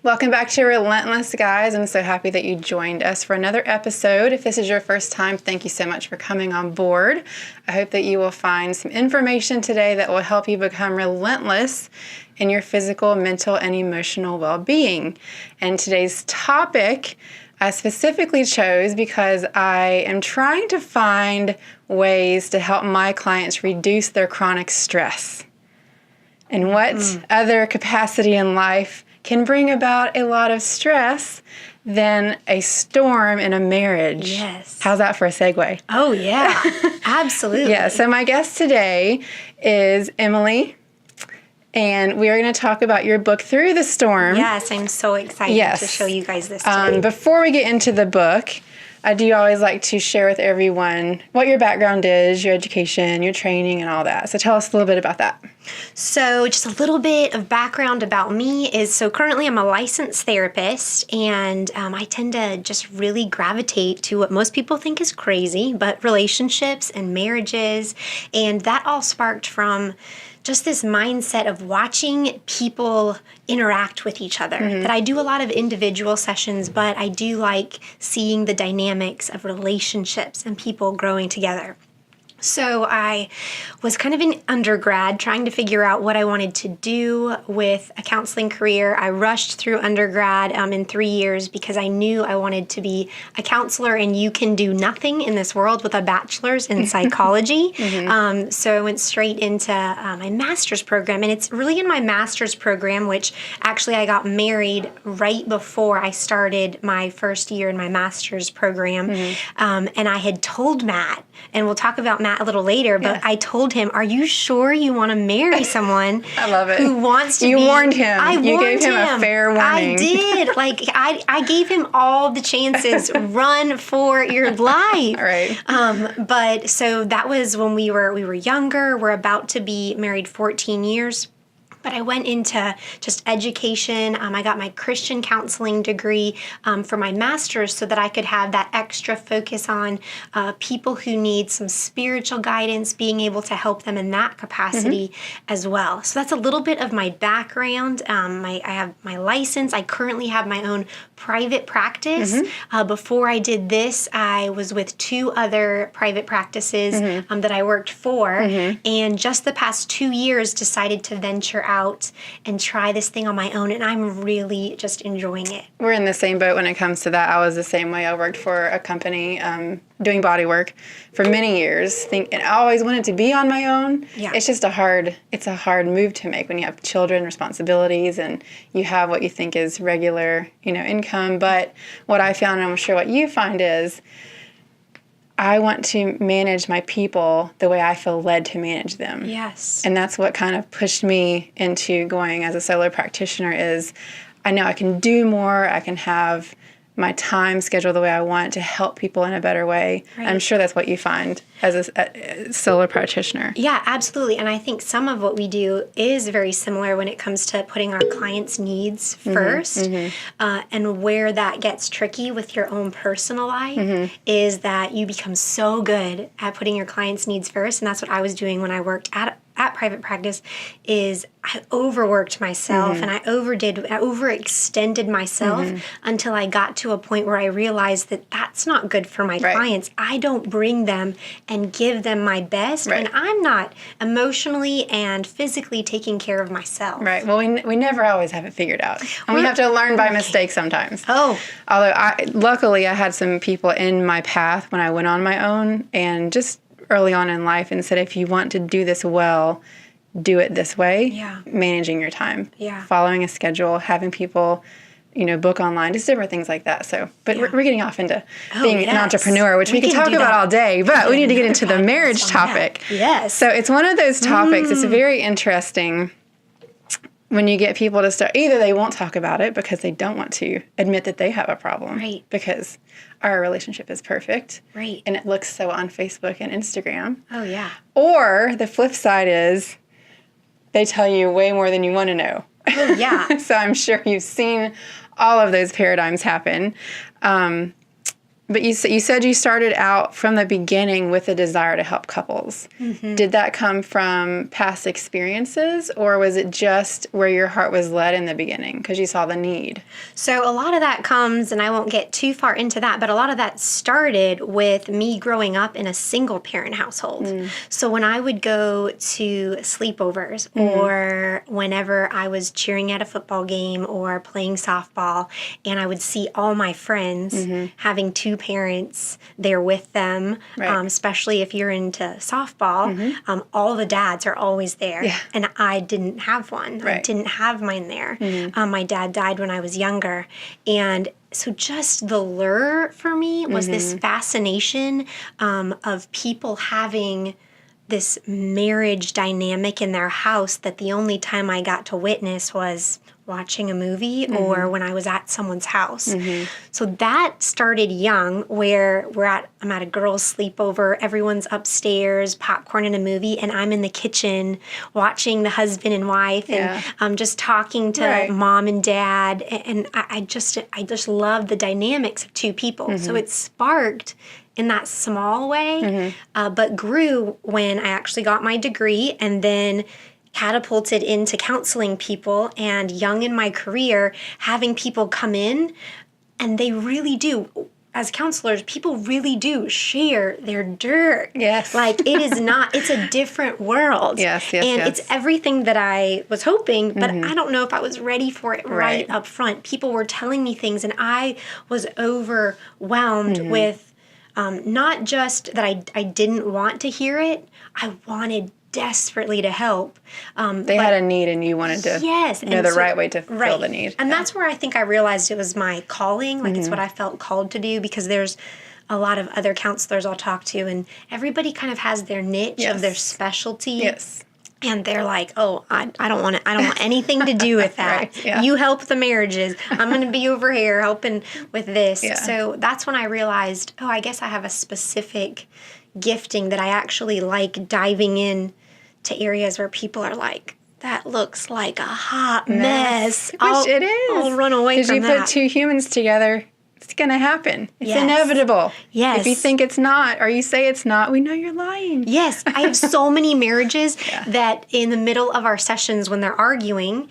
Welcome back to Relentless, guys. I'm so happy that you joined us for another episode. If this is your first time, thank you so much for coming on board. I hope that you will find some information today that will help you become relentless in your physical, mental, and emotional well-being. And today's topic I specifically chose because I am trying to find ways to help my clients reduce their chronic stress. And what other capacity in life can bring about a lot of stress than a storm in a marriage. Yes. How's that for a segue? Oh, yeah. Absolutely. Yeah, so my guest today is Emily, and we are going to talk about your book, Through the Storm. Yes, I'm so excited to show you guys this today. Before we get into the book, I do always like to share with everyone what your background is, your education, your training, and all that. So tell us a little bit about that. So just a little bit of background about me is, so currently I'm a licensed therapist, and I tend to just really gravitate to what most people think is crazy, but relationships and marriages. And that all sparked from just this mindset of watching people interact with each other. That I do a lot of individual sessions, but I do like seeing the dynamics of relationships and people growing together. So I was kind of in undergrad trying to figure out what I wanted to do with a counseling career. I rushed through undergrad in 3 years because I knew I wanted to be a counselor, and you can do nothing in this world with a bachelor's in psychology. So I went straight into my master's program, and it's really in my master's program, which actually I got married right before I started my first year in my master's program. And I had told Matt, and we'll talk about Matt a little later, but I told him, are you sure you want to marry someone I love it. who wants to You be... warned him. You gave him a fair warning. I did. Like, I gave him all the chances. Run for your life. Right. But so that was when we were younger. We're about to be married 14 years. But I went into just education. I got my Christian counseling degree for my master's so that I could have that extra focus on people who need some spiritual guidance, being able to help them in that capacity as well. So that's a little bit of my background. I have my license. I currently have my own private practice. Before I did this, I was with 2 other private practices that I worked for. And just the past 2 years decided to venture out and try this thing on my own, and I'm really just enjoying it. We're in the same boat when it comes to that. I was the same way. I worked for a company doing body work for many years, and I always wanted to be on my own. Yeah. It's just a hard move to make when you have children, responsibilities, and you have what you think is regular, income. But what I found, and I'm sure what you find, is I want to manage my people the way I feel led to manage them. Yes. And that's what kind of pushed me into going as a solo practitioner is I know I can do more. I can have my time scheduled the way I want to help people in a better way. Right. I'm sure that's what you find as a solo practitioner. Yeah, absolutely. And I think some of what we do is very similar when it comes to putting our clients' needs first. And where that gets tricky with your own personal life is that you become so good at putting your clients' needs first. And that's what I was doing when I worked at private practice, is I overworked myself and I overextended myself until I got to a point where I realized that that's not good for my clients. I don't bring them and give them my best, and I'm not emotionally and physically taking care of myself. Right. Well, we never always have it figured out. And we have to learn by mistake sometimes. Oh. Although, luckily, I had some people in my path when I went on my own, and just early on in life, and said, if you want to do this well, do it this way. Yeah. Managing your time. Yeah. Following a schedule, having people, book online, just different things like that. So, but we're getting off into being an entrepreneur, which we could talk about all day, but we need to get into the marriage topic. Yes. So it's one of those topics. It's very interesting when you get people to start, either they won't talk about it because they don't want to admit that they have a problem. Right. Because our relationship is perfect. Right. And it looks so on Facebook and Instagram. Oh, yeah. Or the flip side is they tell you way more than you want to know. Oh, yeah. So I'm sure you've seen all of those paradigms happen. But you said you started out from the beginning with a desire to help couples. Mm-hmm. Did that come from past experiences, or was it just where your heart was led in the beginning because you saw the need? So a lot of that comes, and I won't get too far into that, but a lot of that started with me growing up in a single parent household. So when I would go to sleepovers or whenever I was cheering at a football game or playing softball, and I would see all my friends having two parents there with them, Right. Especially if you're into softball, all the dads are always there. Yeah. And I didn't have one. Right. I didn't have mine there. My dad died when I was younger. And so just the lure for me was this fascination of people having this marriage dynamic in their house that the only time I got to witness was watching a movie or when I was at someone's house. So that started young, where I'm at a girls' sleepover, everyone's upstairs, popcorn and a movie, and I'm in the kitchen watching the husband and wife and just talking to mom and dad. And I just love the dynamics of two people. So it sparked in that small way, but grew when I actually got my degree and then catapulted into counseling people, and young in my career, having people come in, and they really do. As counselors, people really do share their dirt. Yes. Like it's a different world. Yes. And it's everything that I was hoping, but I don't know if I was ready for it right up front. People were telling me things, and I was overwhelmed with not just that I didn't want to hear it, I wanted desperately to help. They had a need, and you wanted to know the right way to fill the need. And that's where I think I realized it was my calling, like it's what I felt called to do, because there's a lot of other counselors I'll talk to, and everybody kind of has their niche of their specialty. Yes. And they're like, oh, I don't want anything to do with that. You help the marriages. I'm going to be over here helping with this. Yeah. So that's when I realized, I guess I have a specific gifting that I actually like diving in to areas where people are like, that looks like a hot mess. Which it is. I'll run away from that. Because you put two humans together, it's going to happen. It's inevitable. Yes. If you think it's not, or you say it's not, we know you're lying. Yes. I have so many marriages that in the middle of our sessions when they're arguing,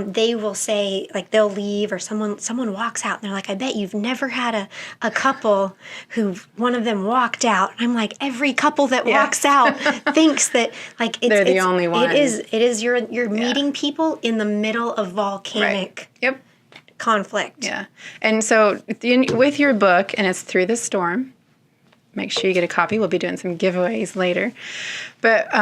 they will say, like, they'll leave, or someone walks out, and they're like, I bet you've never had a couple who one of them walked out. I'm like, every couple that walks out thinks that, like, they're the only one. It is you're meeting people in the middle of volcanic conflict. Yeah. And so with your book, and it's Through the Storm, make sure you get a copy. We'll be doing some giveaways later. But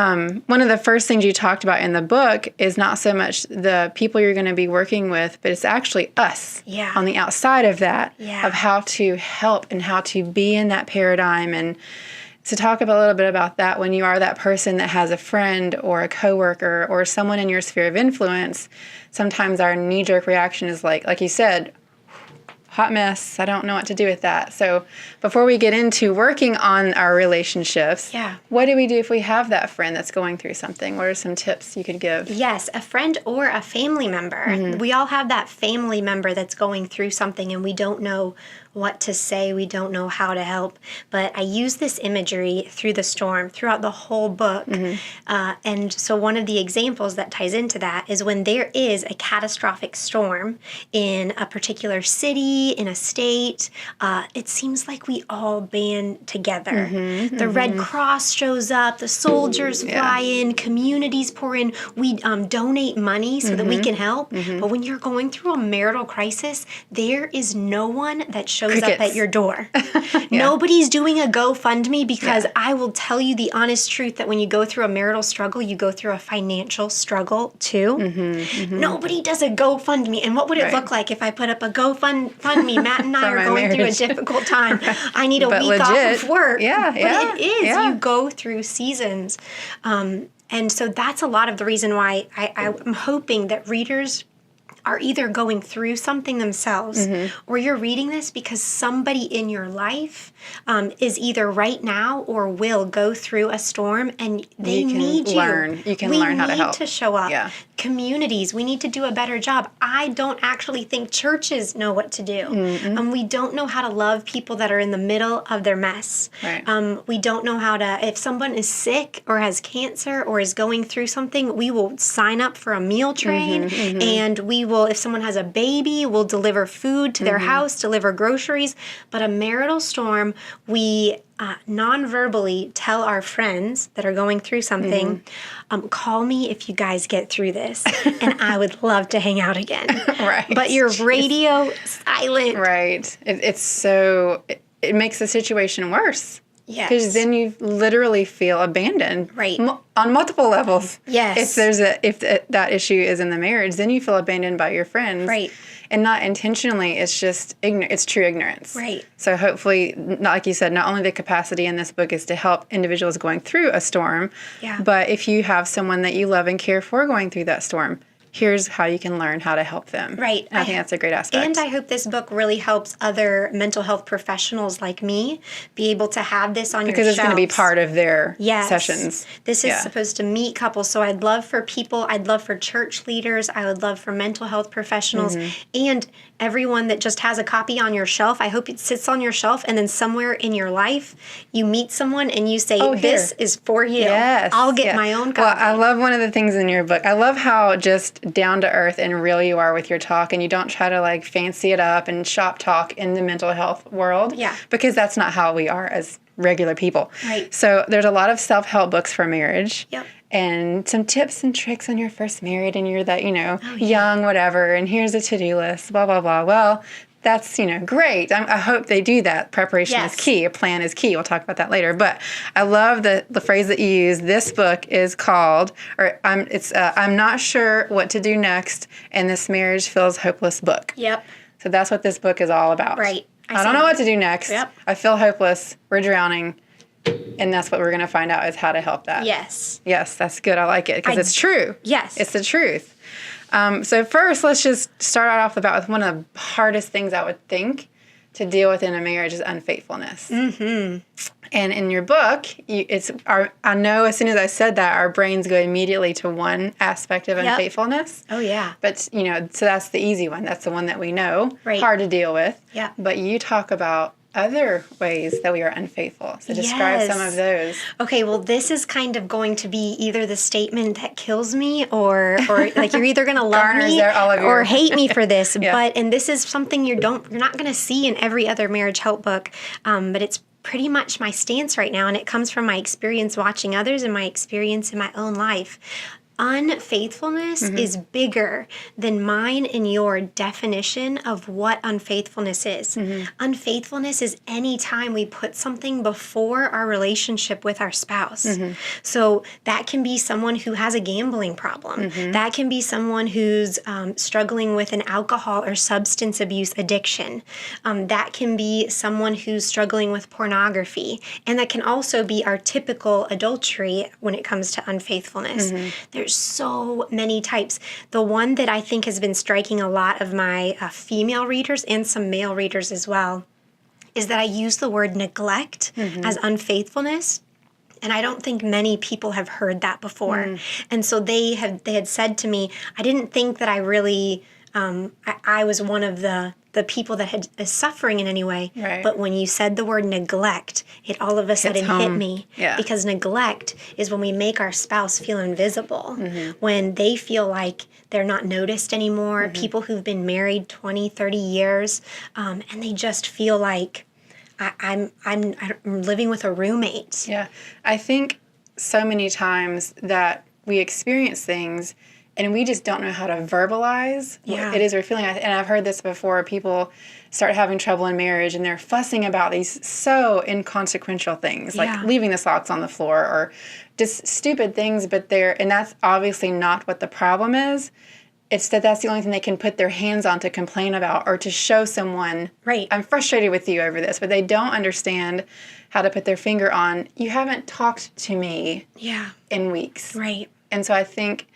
one of the first things you talked about in the book is not so much the people you're going to be working with, but it's actually us on the outside of that, of how to help and how to be in that paradigm. And to talk a little bit about that, when you are that person that has a friend or a coworker or someone in your sphere of influence, sometimes our knee-jerk reaction is like you said, hot mess, I don't know what to do with that. So before we get into working on our relationships, what do we do if we have that friend that's going through something? What are some tips you could give? Yes, a friend or a family member. We all have that family member that's going through something, and we don't know what to say. We don't know how to help. But I use this imagery through the storm throughout the whole book. And so one of the examples that ties into that is when there is a catastrophic storm in a particular city, in a state, it seems like we all band together. The Red Cross shows up, the soldiers fly in, communities pour in, we donate money so that we can help. But when you're going through a marital crisis, there is no one that shows up at your door. Nobody's doing a GoFundMe, because I will tell you the honest truth that when you go through a marital struggle, you go through a financial struggle too. Nobody does a GoFundMe. And what would it look like if I put up a GoFundMe? Matt and I are going through a difficult time. I need a week off of work. But it is. You go through seasons. And so that's a lot of the reason why I'm hoping that readers are either going through something themselves, or you're reading this because somebody in your life is either right now or will go through a storm, and they need you. You can learn how to help. We need to show up. communities, we need to do a better job. I don't actually think churches know what to do. We don't know how to love people that are in the middle of their mess. Right. We don't know how to, if someone is sick or has cancer or is going through something, we will sign up for a meal train, and we will, if someone has a baby, we'll deliver food to their house, deliver groceries. But a marital storm, we non-verbally tell our friends that are going through something, call me if you guys get through this, and I would love to hang out again. Right. But your radio silent. Right. It's so, it makes the situation worse. Yes. Because then you literally feel abandoned. Right. On multiple levels. Yes. If that issue is in the marriage, then you feel abandoned by your friends. Right. And not intentionally, it's just it's true ignorance. Right. So hopefully, like you said, not only the capacity in this book is to help individuals going through a storm, but if you have someone that you love and care for going through that storm, here's how you can learn how to help them. Right. And I think that's a great aspect. And I hope this book really helps other mental health professionals like me be able to have this on your because it's going to be shelves. part of their sessions. This is supposed to meet couples. So I'd love for people, I'd love for church leaders, I would love for mental health professionals, and everyone that just has a copy on your shelf. I hope it sits on your shelf, and then somewhere in your life, you meet someone and you say, this is for you. Yes. I'll get my own copy. Well, I love one of the things in your book. I love how just down to earth and real you are with your talk, and you don't try to like fancy it up and shop talk in the mental health world. Yeah. Because that's not how we are as regular people. Right. So there's a lot of self-help books for marriage. Yep. And some tips and tricks when you're first married and you're that, young, whatever, and here's a to-do list, blah, blah, blah. Well, that's, great. I hope they do that. Preparation is key. A plan is key. We'll talk about that later. But I love the phrase that you use. This book is called, I'm not sure what to do next, and this marriage feels hopeless book. Yep. So that's what this book is all about. Right. I don't know what to do next. Yep. I feel hopeless. We're drowning. And that's what we're going to find out is how to help that. Yes. Yes, that's good. I like it because it's true. Yes. It's the truth. So first, let's just start out off the bat with one of the hardest things I would think to deal with in a marriage is unfaithfulness. And in your book, I know as soon as I said that, our brains go immediately to one aspect of unfaithfulness. Oh, yeah. But, so that's the easy one. That's the one that we know. Right. Hard to deal with. Yeah. But you talk about other ways that we are unfaithful. So describe some of those. Okay, well, this is kind of going to be either the statement that kills me or like you're either going to love me or hate me for this. And this is something you're not going to see in every other marriage help book, but it's pretty much my stance right now, and it comes from my experience watching others and my experience in my own life. Unfaithfulness is bigger than mine and your definition of what unfaithfulness is. Unfaithfulness is any time we put something before our relationship with our spouse. So that can be someone who has a gambling problem. That can be someone who's struggling with an alcohol or substance abuse addiction. That can be someone who's struggling with pornography. And that can also be our typical adultery when it comes to unfaithfulness. There's so many types. The one that I think has been striking a lot of my female readers and some male readers as well is that I use the word neglect as unfaithfulness. And I don't think many people have heard that before. And so they had said to me, I didn't think that I really, I was one of the people that is suffering in any way. Right. But when you said the word neglect, it all of a sudden hit me. Yeah. Because neglect is when we make our spouse feel invisible, when they feel like they're not noticed anymore, people who've been married 20, 30 years, and they just feel like I'm living with a roommate. Yeah. I think so many times that we experience things and we just don't know how to verbalize what it is we're feeling. And I've heard this before. People start having trouble in marriage and they're fussing about these so inconsequential things, like leaving the socks on the floor or just stupid things. And that's obviously not what the problem is. It's that's the only thing they can put their hands on to complain about or to show someone, I'm frustrated with you over this, but they don't understand how to put their finger on, you haven't talked to me in weeks. Right. And so I think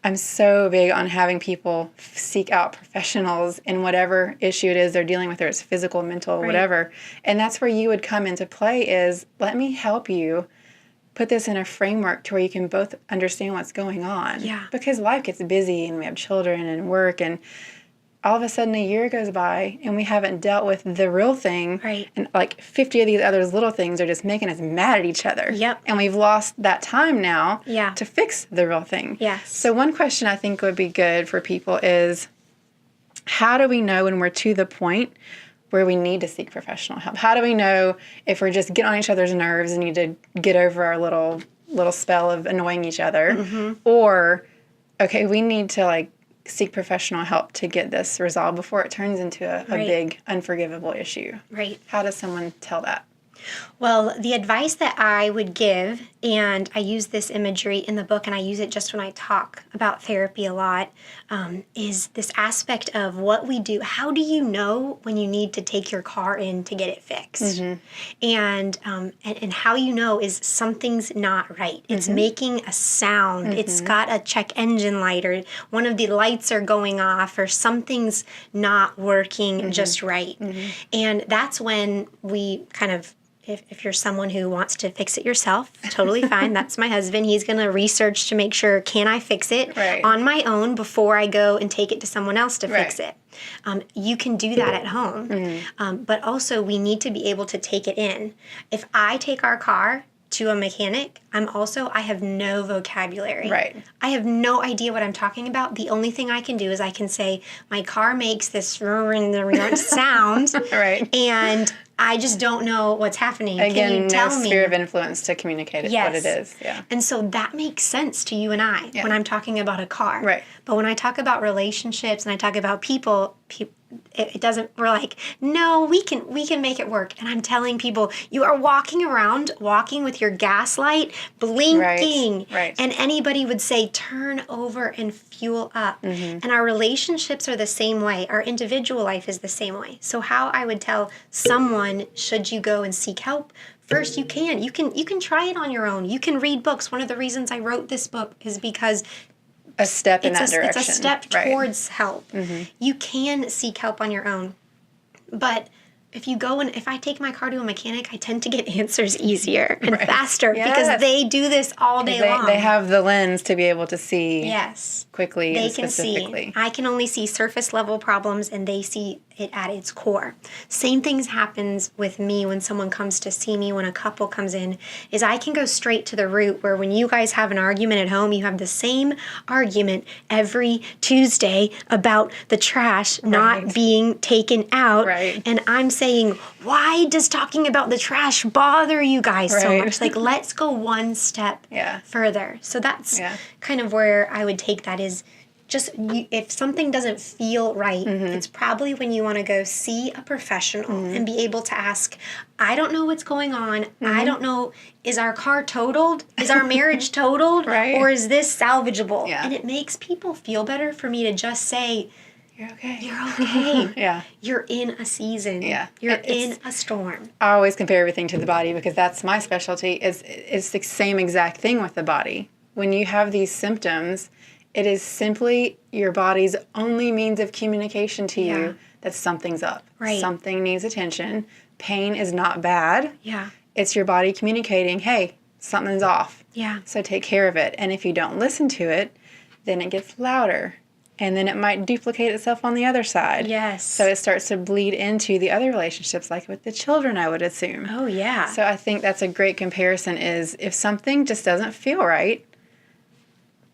I'm so big on having people seek out professionals in whatever issue it is they're dealing with, whether it's physical, mental, whatever. And that's where you would come into play is, let me help you put this in a framework to where you can both understand what's going on. Yeah. Because life gets busy and we have children and work, and all of a sudden a year goes by and we haven't dealt with the real thing. Right. And like 50 of these other little things are just making us mad at each other. Yep. And we've lost that time now Yeah. to fix the real thing. Yes. So one question I think would be good for people is, how do we know when we're to the point where we need to seek professional help? How do we know if we're just getting on each other's nerves and need to get over our little spell of annoying each other? Mm-hmm. Or, okay, we need to like seek professional help to get this resolved before it turns into a big unforgivable issue. Right. How does someone tell that? Well, the advice that I would give, and I use this imagery in the book and I use it just when I talk about therapy a lot, is this aspect of what we do. How do you know when you need to take your car in to get it fixed? Mm-hmm. And how you know is something's not right. It's making a sound. It's got a check engine light, or one of the lights are going off, or something's not working just right. And that's when we kind of, if you're someone who wants to fix it yourself, totally fine. That's my husband. He's going to research to make sure, can I fix it on my own before I go and take it to someone else to fix it? You can do that at home. But also, we need to be able to take it in. If I take our car to a mechanic, I have no vocabulary. Right. I have no idea what I'm talking about. The only thing I can do is I can say, my car makes this sound. Right. And I just don't know what's happening. Again, Can you tell no me? sphere of influence to communicate what it is. Yeah. And so that makes sense to you and I when I'm talking about a car. Right. But when I talk about relationships and I talk about people, it doesn't, we're like, no, we can make it work. And I'm telling people, you are walking with your gas light blinking. Right. And anybody would say, turn over and fuel up. And our relationships are the same way. Our individual life is the same way. So how I would tell someone, should you go and seek help? First, you can try it on your own. You can read books. One of the reasons I wrote this book is because a step in that direction. It's a step towards help. You can seek help on your own. But if I take my car to a mechanic, I tend to get answers easier and faster because they do this all day long. They have the lens to be able to see quickly they and specifically. See. I can only see surface level problems, and they see it at its core. Same things happens with me when someone comes to see me, when a couple comes in, is I can go straight to the root, where when you guys have an argument at home, you have the same argument every Tuesday about the trash not being taken out. Right. And I'm saying, why does talking about the trash bother you guys so much? Like, let's go one step further. So that's kind of where I would take that is, just if something doesn't feel right, it's probably when you want to go see a professional and be able to ask, I don't know what's going on. I don't know, is our car totaled? Is our marriage totaled? Or is this salvageable? Yeah. And it makes people feel better for me to just say, you're okay. You're okay. You're in a season. Yeah. You're in a storm. I always compare everything to the body because that's my specialty. It's the same exact thing with the body. When you have these symptoms, it is simply your body's only means of communication to you that something's up. Right. Something needs attention. Pain is not bad. Yeah. It's your body communicating, hey, something's off. Yeah. So take care of it. And if you don't listen to it, then it gets louder. And then it might duplicate itself on the other side. Yes. So it starts to bleed into the other relationships, like with the children, I would assume. Oh, yeah. So I think that's a great comparison is if something just doesn't feel right,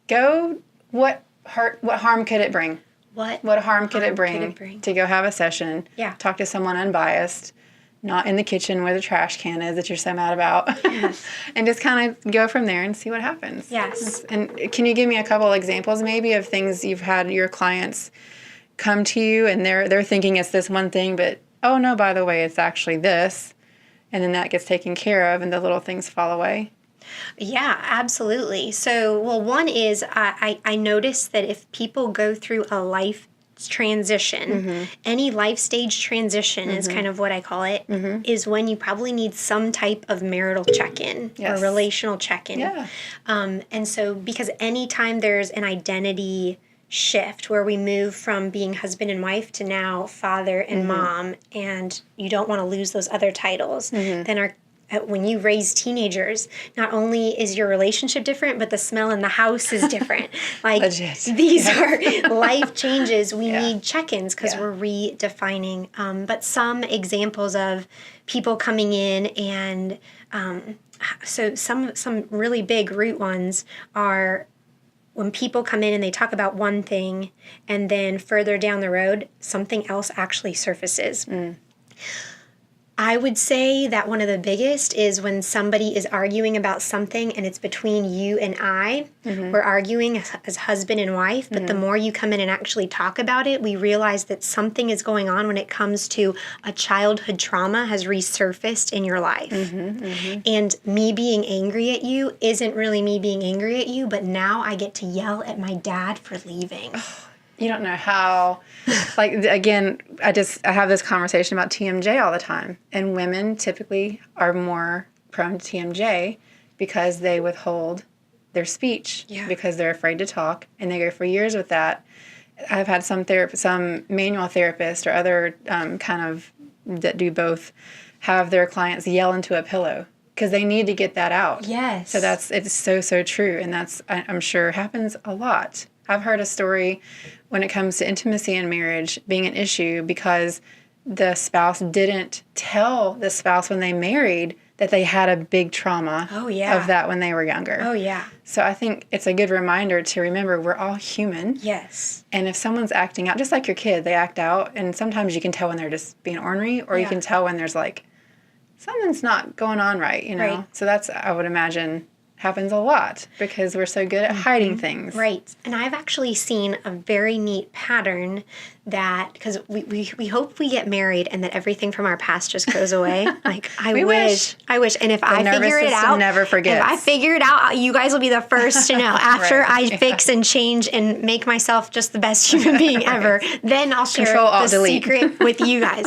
go... What harm could it bring? What harm could it bring to go have a session? Yeah. Talk to someone unbiased, not in the kitchen where the trash can is that you're so mad about. Yes. And just kind of go from there and see what happens. Yes. And can you give me a couple examples maybe of things you've had your clients come to you and they're thinking it's this one thing, but oh no, by the way, it's actually this. And then that gets taken care of and the little things fall away. Yeah, absolutely. So, well, one is I noticed that if people go through a life transition, any life stage transition is kind of what I call it, is when you probably need some type of marital check-in or relational check-in. Yeah. And so because anytime there's an identity shift where we move from being husband and wife to now father and mom, and you don't want to lose those other titles, then when you raise teenagers, not only is your relationship different, but the smell in the house is different. Like Legit. these are life changes. We Yeah. need check-ins because Yeah. we're redefining. But some examples of people coming in and so some really big root ones are when people come in and they talk about one thing and then further down the road, something else actually surfaces. I would say that one of the biggest is when somebody is arguing about something and it's between you and I. We're arguing as husband and wife, but the more you come in and actually talk about it, we realize that something is going on when it comes to a childhood trauma has resurfaced in your life. And me being angry at you isn't really me being angry at you, but now I get to yell at my dad for leaving. You don't know how, like, again, I have this conversation about TMJ all the time. And women typically are more prone to TMJ because they withhold their speech because they're afraid to talk. And they go for years with that. I've had some manual therapists or other kind of that do both have their clients yell into a pillow because they need to get that out. Yes. So it's so true. And that's, I'm sure, happens a lot. I've heard a story when it comes to intimacy in marriage being an issue because the spouse didn't tell the spouse when they married that they had a big trauma of that when they were younger. Oh, yeah. So I think it's a good reminder to remember we're all human. Yes. And if someone's acting out, just like your kid, they act out. And sometimes you can tell when they're just being ornery or you can tell when there's like, something's not going on right, you know? Right. So that's, I would imagine, happens a lot because we're so good at hiding things. Right. And I've actually seen a very neat pattern that, because we hope we get married and that everything from our past just goes away. Like, I wish. And if I figure it out, never forgets. If I figure it out, you guys will be the first to know. After I fix and change and make myself just the best human being ever, then I'll share the secret with you guys.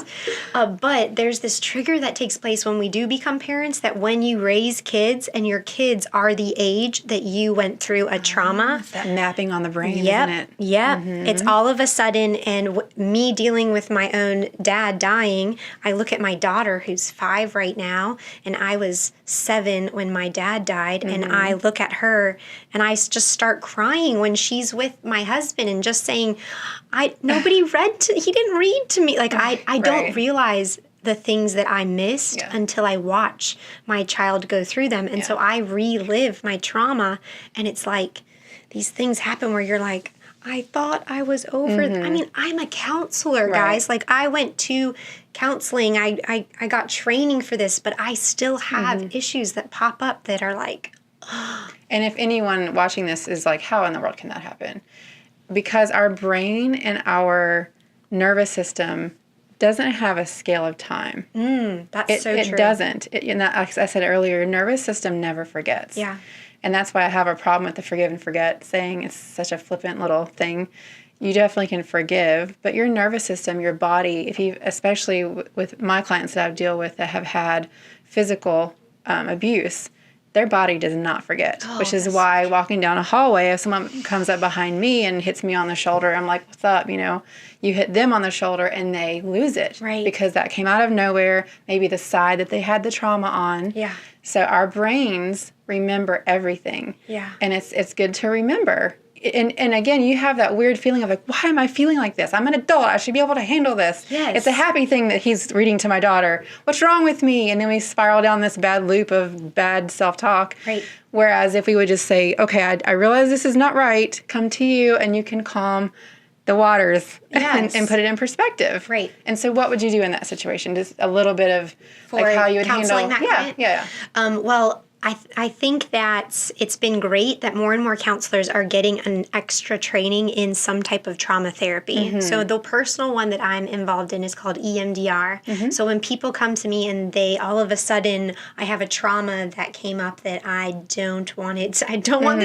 But there's this trigger that takes place when we do become parents that when you raise kids and your kids are the age that you went through a trauma. It's that mapping on the brain, isn't it? Yep. It's all of a sudden, and me dealing with my own dad dying, I look at my daughter who's 5 right now, and I was 7 when my dad died, and I look at her and I just start crying when she's with my husband and just saying, nobody he didn't read to me. Like, I don't realize the things that I missed until I watch my child go through them. And so I relive my trauma, and it's like these things happen where you're like, I thought I was over. I mean, I'm a counselor, guys. Like, I went to counseling. I got training for this, but I still have issues that pop up that are like, And if anyone watching this is like, how in the world can that happen? Because our brain and our nervous system doesn't have a scale of time. That's so true. It doesn't. Like I said earlier, your nervous system never forgets. Yeah. And that's why I have a problem with the forgive and forget saying. It's such a flippant little thing. You definitely can forgive, but your nervous system, your body, especially with my clients that I deal with that have had physical abuse, their body does not forget, which is why walking down a hallway, if someone comes up behind me and hits me on the shoulder, I'm like, what's up? You know, you hit them on the shoulder and they lose it. Right. Because that came out of nowhere, maybe the side that they had the trauma on. Yeah. So our brains remember everything. Yeah. And it's good to remember. And again, you have that weird feeling of like, why am I feeling like this? I'm an adult. I should be able to handle this. Yes. It's a happy thing that he's reading to my daughter. What's wrong with me? And then we spiral down this bad loop of bad self-talk. Right. Whereas if we would just say, okay, I realize this is not right. Come to you and you can calm the waters and put it in perspective. Right. And so what would you do in that situation? Just a little bit of like how you would handle that. Yeah. Well, I think that it's been great that more and more counselors are getting an extra training in some type of trauma therapy. So the personal one that I'm involved in is called EMDR. So when people come to me and they all of a sudden, I have a trauma that came up that I don't want this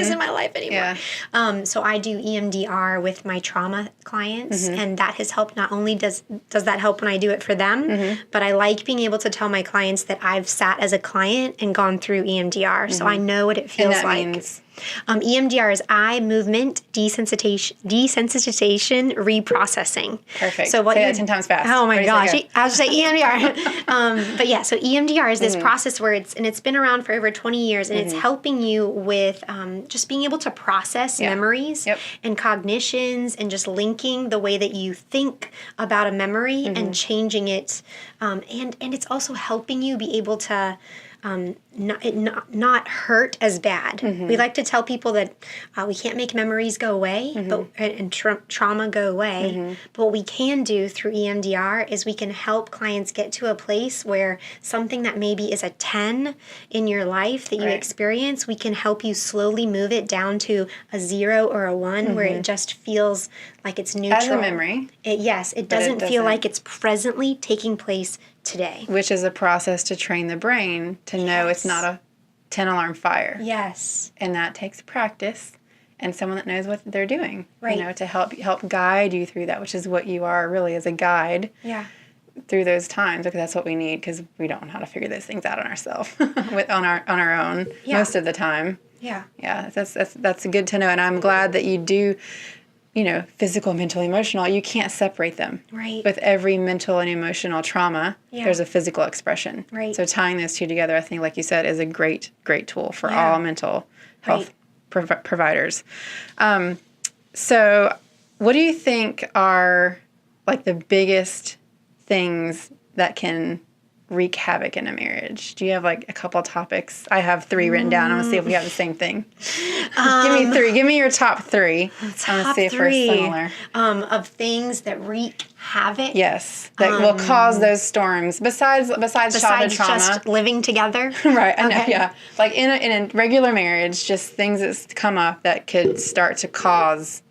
in my life anymore. Yeah. So I do EMDR with my trauma clients, and that has helped. Not only does that help when I do it for them, but I like being able to tell my clients that I've sat as a client and gone through EMDR. So I know what it feels like. Means EMDR is eye movement desensitization reprocessing. Perfect. So say that 10 times fast. Oh my Ready, gosh. set, go. I was just say EMDR. But yeah, so EMDR is this process where it's been around for over 20 years, and it's helping you with just being able to process memories and cognitions, and just linking the way that you think about a memory and changing it. And it's also helping you be able to not hurt as bad. We like to tell people that we can't make memories go away, and trauma go away. But what we can do through EMDR is we can help clients get to a place where something that maybe is a 10 in your life that you experience, we can help you slowly move it down to a 0 or a 1 where it just feels like it's neutral. As a memory. It doesn't feel like it's presently taking place today. Which is a process to train the brain to know it's not a 10-alarm fire. Yes. And that takes practice and someone that knows what they're doing. Right. You know, to help guide you through that, which is what you are really, as a guide. Yeah. Through those times, because that's what we need, because we don't know how to figure those things out on ourselves on our own most of the time. Yeah. Yeah, that's good to know, and I'm glad that you do. You know, physical, mental, emotional, you can't separate them. Right. With every mental and emotional trauma, there's a physical expression. Right. So tying those two together, I think, like you said, is a great tool for all mental health providers. So what do you think are, like, the biggest things that can wreak havoc in a marriage? Do you have, like, a couple topics? I have 3 written down. I'm going to see if we have the same thing. Give me 3. Give me your top 3. I'm going to see if we're similar. Of things that wreak havoc? Yes. That will cause those storms. Besides childhood trauma. Just living together? Right. I know, yeah. Like, in a regular marriage, just things that come up that could start to cause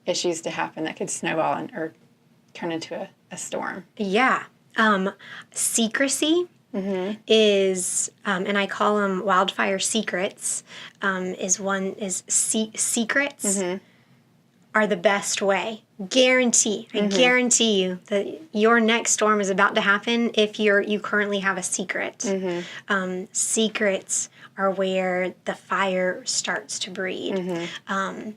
issues to happen that could snowball or turn into a storm. Yeah. Secrecy is, and I call them wildfire secrets, secrets are the best way. I guarantee you that your next storm is about to happen if you currently have a secret. Secrets are where the fire starts to breed. And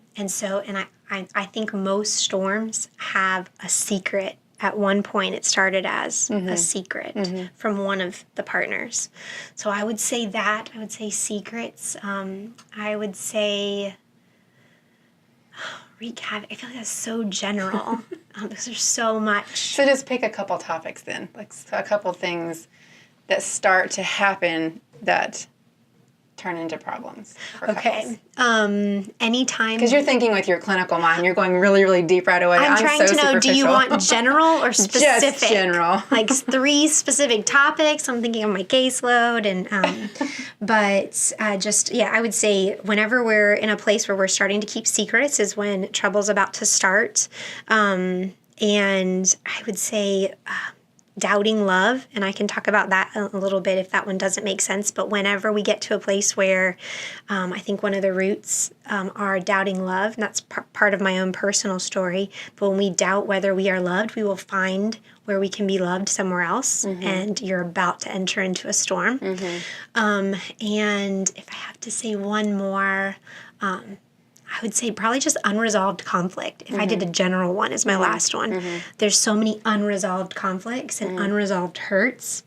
I think most storms have a secret. At one point, it started as a secret from one of the partners. So I would say that. I would say secrets. I would say wreak havoc. I feel like that's so general because there's so much. So just pick a couple topics then, like a couple things that start to happen that turn into problems for couples. Anytime. Because you're thinking with your clinical mind, you're going really, really deep right away. I'm trying to know, do you want general or specific? Just general. Like 3 specific topics. I'm thinking of my caseload. I would say whenever we're in a place where we're starting to keep secrets is when trouble's about to start. And I would say doubting love, and I can talk about that a little bit if that one doesn't make sense, but whenever we get to a place where I think one of the roots are doubting love, and that's part of my own personal story, but when we doubt whether we are loved, we will find where we can be loved somewhere else, and you're about to enter into a storm. And if I have to say one more, I would say probably just unresolved conflict. If I did a general one as my last one. There's so many unresolved conflicts and unresolved hurts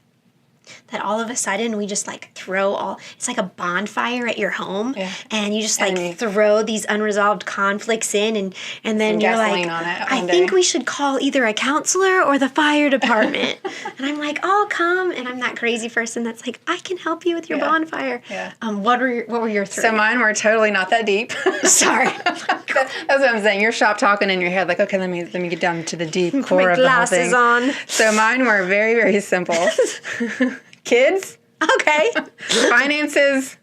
that all of a sudden we just like it's like a bonfire at your home, and you just like throw these unresolved conflicts in, and then you're like, I think we should call either a counselor or the fire department. And I'm like, I'll come, and I'm that crazy person that's like, I can help you with your bonfire. What were your 3? So mine were totally not that deep. Sorry. That's what I'm saying. You're shop talking in your head, like, okay, let me get down to the deep core of the whole thing. On. So mine were very, very simple. Kids. Okay. Finances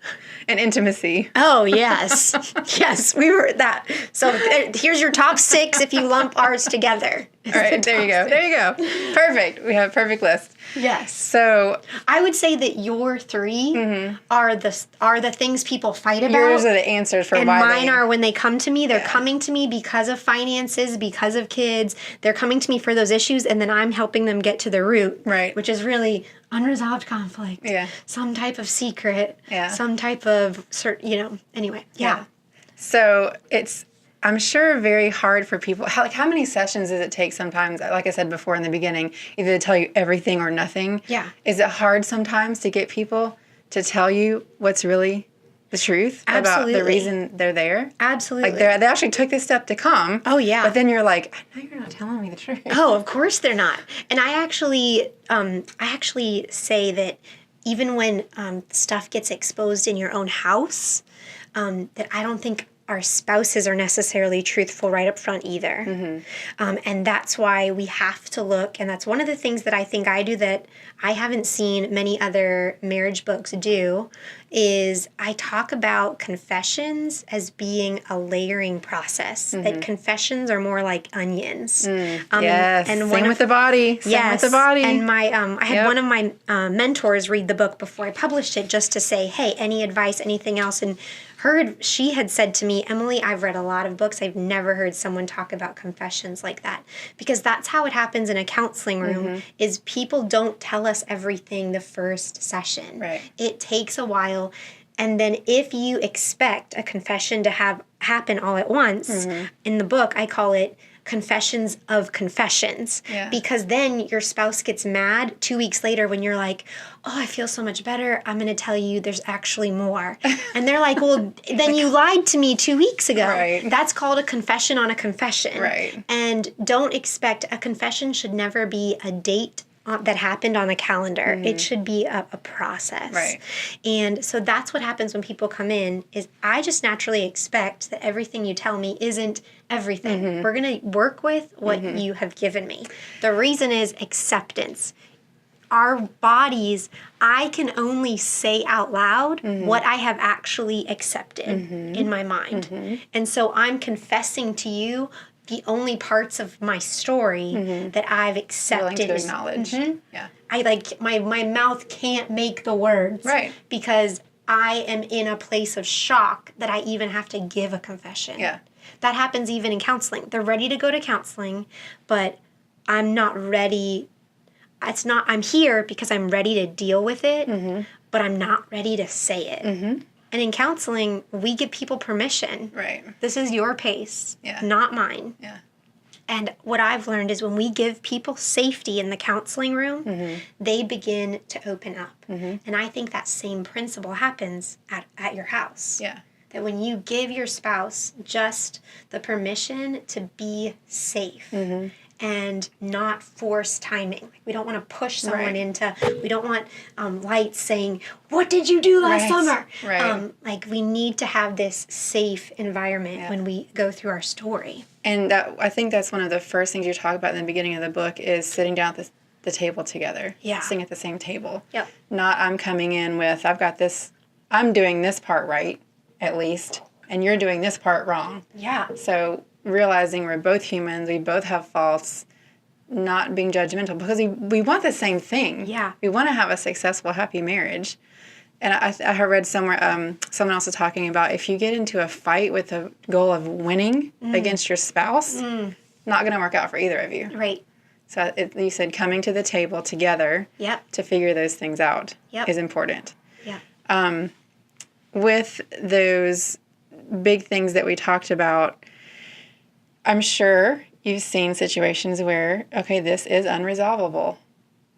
and intimacy. Oh, yes. Yes, we were that. So here's your top 6 if you lump ours together. All right, there you go. There you go. Perfect. We have a perfect list. Yes. So I would say that your 3 are the things people fight about. Yours are the answers for and why mine are when they come to me. They're coming to me because of finances, because of kids. They're coming to me for those issues, and then I'm helping them get to the root. Right. Which is really unresolved conflict. Yeah. Some type of secret. Yeah. Some type of anyway. Yeah. So I'm sure, very hard for people. How many sessions does it take sometimes, like I said before in the beginning, either to tell you everything or nothing? Yeah. Is it hard sometimes to get people to tell you what's really the truth Absolutely. about the reason they're there? Absolutely. Like they actually took this step to come. Oh, yeah. But then you're like, I know you're not telling me the truth. Oh, of course they're not. And I actually say that even when stuff gets exposed in your own house, that I don't think our spouses are necessarily truthful right up front either. Mm-hmm. And that's why we have to look, and that's one of the things that I think I do that I haven't seen many other marriage books do, is I talk about confessions as being a layering process, that confessions are more like onions. Yes, and same with the body. Same with the body. And I had one of my mentors read the book before I published it just to say, hey, any advice, anything else? And she had said to me, Emily, I've read a lot of books. I've never heard someone talk about confessions like that. Because that's how it happens in a counseling room, is people don't tell us everything the first session. Right. It takes a while. And then if you expect a confession to happen all at once, in the book I call it confessions of confessions. Yeah. Because then your spouse gets mad 2 weeks later when you're like, oh, I feel so much better. I'm going to tell you there's actually more. And they're like, well, then you lied to me 2 weeks ago. Right. That's called a confession on a confession. Right. And don't expect, a confession should never be a date that happened on a calendar. It should be a process. Right. And so that's what happens when people come in, is I just naturally expect that everything you tell me isn't everything. We're going to work with what you have given me. The reason is acceptance. Our bodies, I can only say out loud what I have actually accepted in my mind. And so I'm confessing to you the only parts of my story that I've accepted. Willing to acknowledge. Yeah. I my mouth can't make the words. Right. Because I am in a place of shock that I even have to give a confession. Yeah. That happens even in counseling. They're ready to go to counseling, but I'm not ready. I'm here because I'm ready to deal with it, but I'm not ready to say it. And in counseling, we give people permission. Right. This is your pace, Yeah. not mine. Yeah. And what I've learned is when we give people safety in the counseling room, they begin to open up. And I think that same principle happens at your house. Yeah. That when you give your spouse just the permission to be safe and not force timing. Like, we don't want to push someone into, we don't want lights saying, what did you do last summer? Right. Like, we need to have this safe environment when we go through our story. And I think that's one of the first things you talk about in the beginning of the book is sitting down at the table together. Yeah. Sitting at the same table. Yep. Not I'm coming in with, I've got this, I'm doing this part right, at least, and you're doing this part wrong. Yeah. So realizing we're both humans, we both have faults, not being judgmental, because we want the same thing. Yeah. We want to have a successful, happy marriage. And I read somewhere, someone else was talking about if you get into a fight with the goal of winning against your spouse, not going to work out for either of you. Right. So you said coming to the table together to figure those things out is important. Yeah. With those big things that we talked about, I'm sure you've seen situations where, okay, this is unresolvable.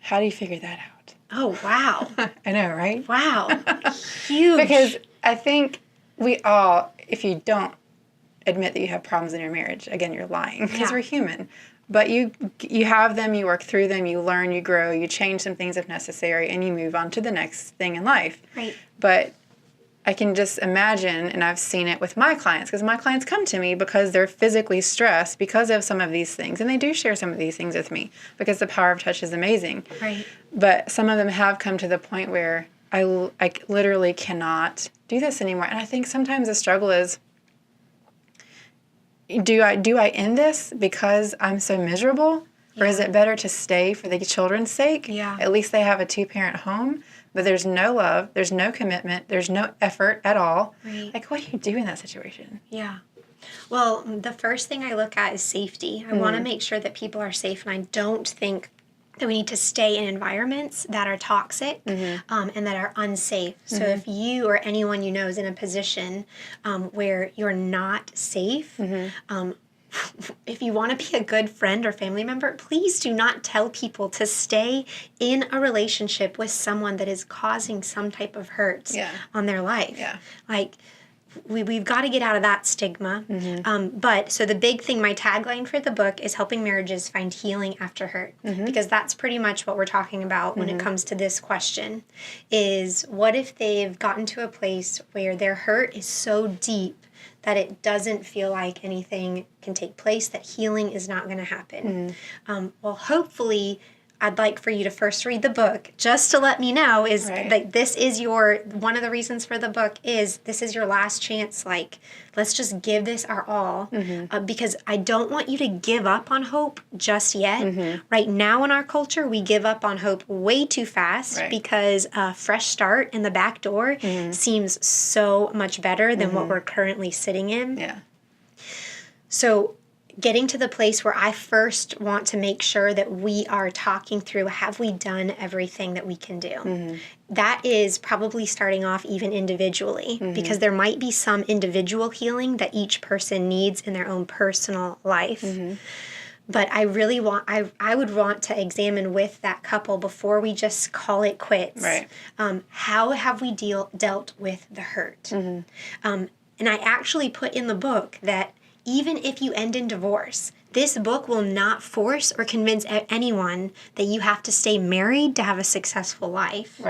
How do you figure that out? Oh, wow. I know, right? Wow. Huge. Because I think we all, if you don't admit that you have problems in your marriage, again, you're lying, because we're human. But you have them, you work through them, you learn, you grow, you change some things if necessary, and you move on to the next thing in life. Right. But I can just imagine, and I've seen it with my clients, because my clients come to me because they're physically stressed because of some of these things. And they do share some of these things with me because the power of touch is amazing. Right. But some of them have come to the point where I literally cannot do this anymore. And I think sometimes the struggle is, do I end this because I'm so miserable? Or is it better to stay for the children's sake? Yeah. At least they have a 2-parent home. But there's no love, there's no commitment, there's no effort at all. Right. Like, what do you do in that situation? Yeah. Well, the first thing I look at is safety. I want to make sure that people are safe, and I don't think that we need to stay in environments that are toxic and that are unsafe. So if you or anyone you know is in a position where you're not safe, if you want to be a good friend or family member, please do not tell people to stay in a relationship with someone that is causing some type of hurt on their life. Yeah. Like, we've got to get out of that stigma. But so the big thing, my tagline for the book is helping marriages find healing after hurt, because that's pretty much what we're talking about when it comes to this question, is what if they've gotten to a place where their hurt is so deep that it doesn't feel like anything can take place, that healing is not going to happen. Well, hopefully, I'd like for you to first read the book, just to let me know is that this is one of the reasons for the book is this is your last chance. Like, let's just give this our all, because I don't want you to give up on hope just yet. Right now in our culture, we give up on hope way too fast because a fresh start in the back door seems so much better than what we're currently sitting in. Yeah. So getting to the place where I first want to make sure that we are talking through, have we done everything that we can do? That is probably starting off even individually, because there might be some individual healing that each person needs in their own personal life. But I really I would want to examine with that couple before we just call it quits. How have we dealt with the hurt? And I actually put in the book that even if you end in divorce, this book will not force or convince anyone that you have to stay married to have a successful life.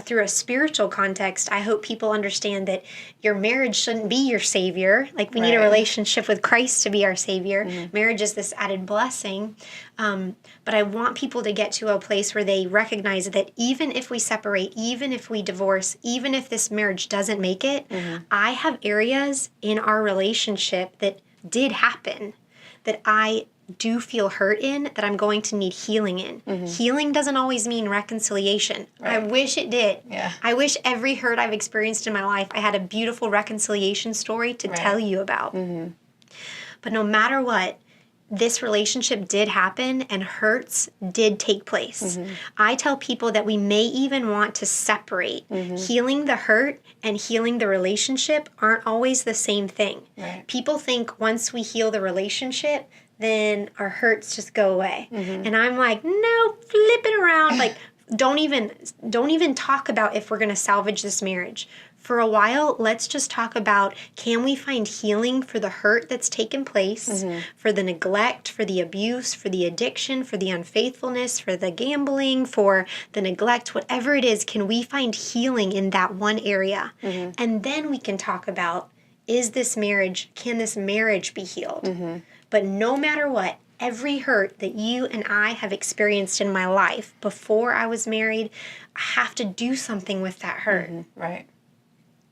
Through a spiritual context, I hope people understand that your marriage shouldn't be your savior. Like, we need a relationship with Christ to be our savior. Marriage is this added blessing. But I want people to get to a place where they recognize that even if we separate, even if we divorce, even if this marriage doesn't make it, I have areas in our relationship that did happen that I do feel hurt in, that I'm going to need healing in. Healing doesn't always mean reconciliation. I wish it did. I wish every hurt I've experienced in my life, I had a beautiful reconciliation story to tell you about. But no matter what, this relationship did happen and hurts did take place. I tell people that we may even want to separate. Healing the hurt and healing the relationship aren't always the same thing. People think once we heal the relationship, then our hurts just go away. And I'm like, no, flip it around. Like, don't even talk about if we're going to salvage this marriage. For a while, let's just talk about, can we find healing for the hurt that's taken place, for the neglect, for the abuse, for the addiction, for the unfaithfulness, for the gambling, for the neglect, whatever it is, can we find healing in that one area? And then we can talk about, can this marriage be healed? But no matter what, every hurt that you and I have experienced in my life before I was married, I have to do something with that hurt.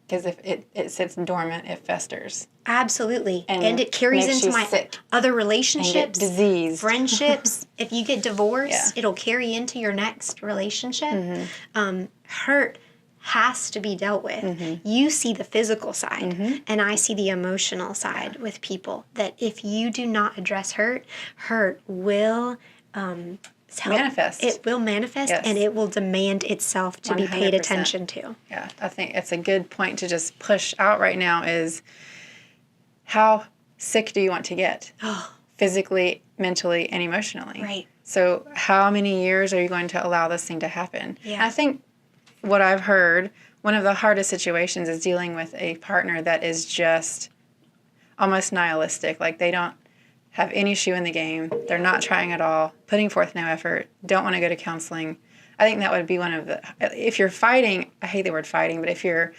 Because if it sits dormant, it festers. Absolutely. And it carries into my other relationships, disease, friendships. If you get divorced, it'll carry into your next relationship. Hurt has to be dealt with. You see the physical side, and I see the emotional side with people. That if you do not address hurt will manifest. It will manifest, and it will demand itself to 100%. Be paid attention to. Yeah, I think it's a good point to just push out right now is, how sick do you want to get? Physically, mentally, and emotionally. So how many years are you going to allow this thing to happen? I think what I've heard, one of the hardest situations is dealing with a partner that is just almost nihilistic. Like, they don't have any shoe in the game. They're not trying at all, putting forth no effort, don't want to go to counseling. I think that would be one of the, if you're fighting, I hate the word fighting, but if you're,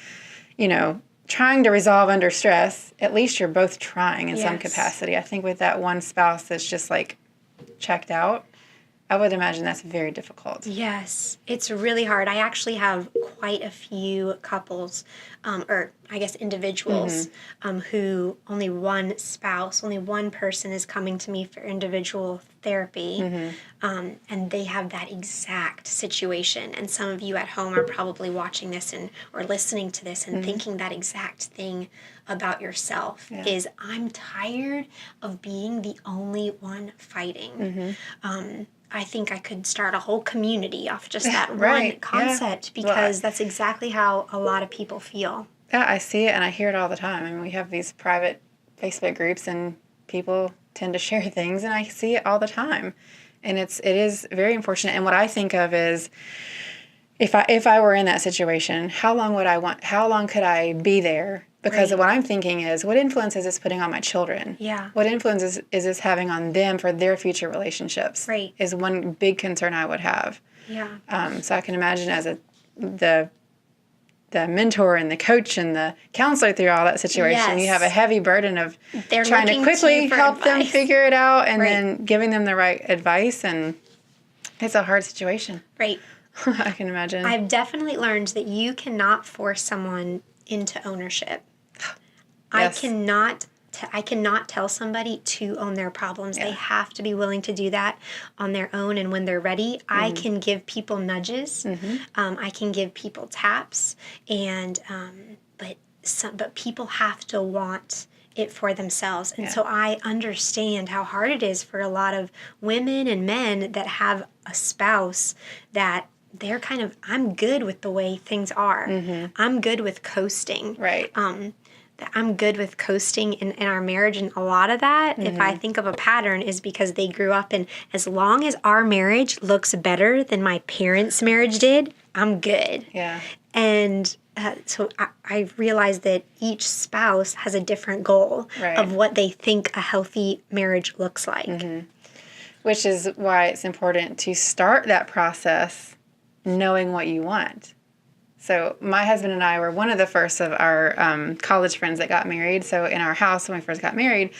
trying to resolve under stress, at least you're both trying in some capacity. I think with that one spouse that's just like checked out, I would imagine that's very difficult. Yes, it's really hard. I actually have quite a few couples, or I guess individuals, who only one person is coming to me for individual therapy, and they have that exact situation. And some of you at home are probably watching this or listening to this and thinking that exact thing about yourself is, I'm tired of being the only one fighting. I think I could start a whole community off just that Right, one concept yeah. Well, because that's exactly how a lot of people feel. Yeah, I see it and I hear it all the time. I mean, we have these private Facebook groups and people tend to share things, and I see it all the time. And it is very unfortunate. And what I think of is, if I were in that situation, how long could I be there? Because Right. what I'm thinking is, what influence is this putting on my children? Yeah. What influence is this having on them for their future relationships? Right. Is one big concern I would have. Yeah. So I can imagine as the mentor and the coach and the counselor through all that situation, Yes. you have a heavy burden of They're trying to looking quickly you for help them advice. figure it out and Right. then giving them the right advice. And it's a hard situation. Right. I can imagine. I've definitely learned that you cannot force someone into ownership. Yes. I cannot tell somebody to own their problems. Yeah. They have to be willing to do that on their own. And when they're ready, I can give people nudges. I can give people taps. And but people have to want it for themselves. And so I understand how hard it is for a lot of women and men that have a spouse that they're kind of, I'm good with the way things are. I'm good with coasting. Right. I'm good with coasting in our marriage, and a lot of that, if I think of a pattern, is because they grew up in, as long as our marriage looks better than my parents' marriage did, I'm good. Yeah. And so I realized that each spouse has a different goal Right. of what they think a healthy marriage looks like. Which is why it's important to start that process knowing what you want. So my husband and I were one of the first of our college friends that got married. So in our house, when we first got married,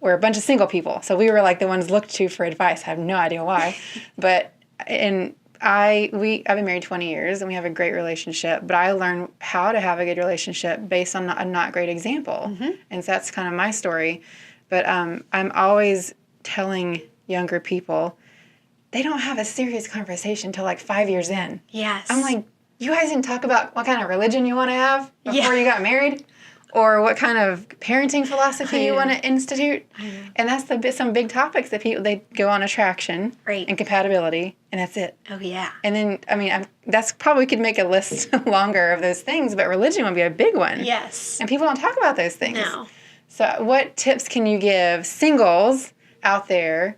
we're a bunch of single people. So we were like the ones looked to for advice. I have no idea why. But I've been married 20 years and we have a great relationship. But I learned how to have a good relationship based on a not great example. And so that's kind of my story. But I'm always telling younger people, they don't have a serious conversation until like 5 years in. Yes. I'm like, you guys didn't talk about what kind of religion you want to have before Yeah. you got married, or what kind of parenting philosophy you want to institute. And that's some big topics that people, they go on attraction Right. and compatibility, and that's it. Oh, yeah. And then, I mean, that's probably could make a list longer of those things, but religion would be a big one. Yes. And people don't talk about those things. No. So what tips can you give singles out there,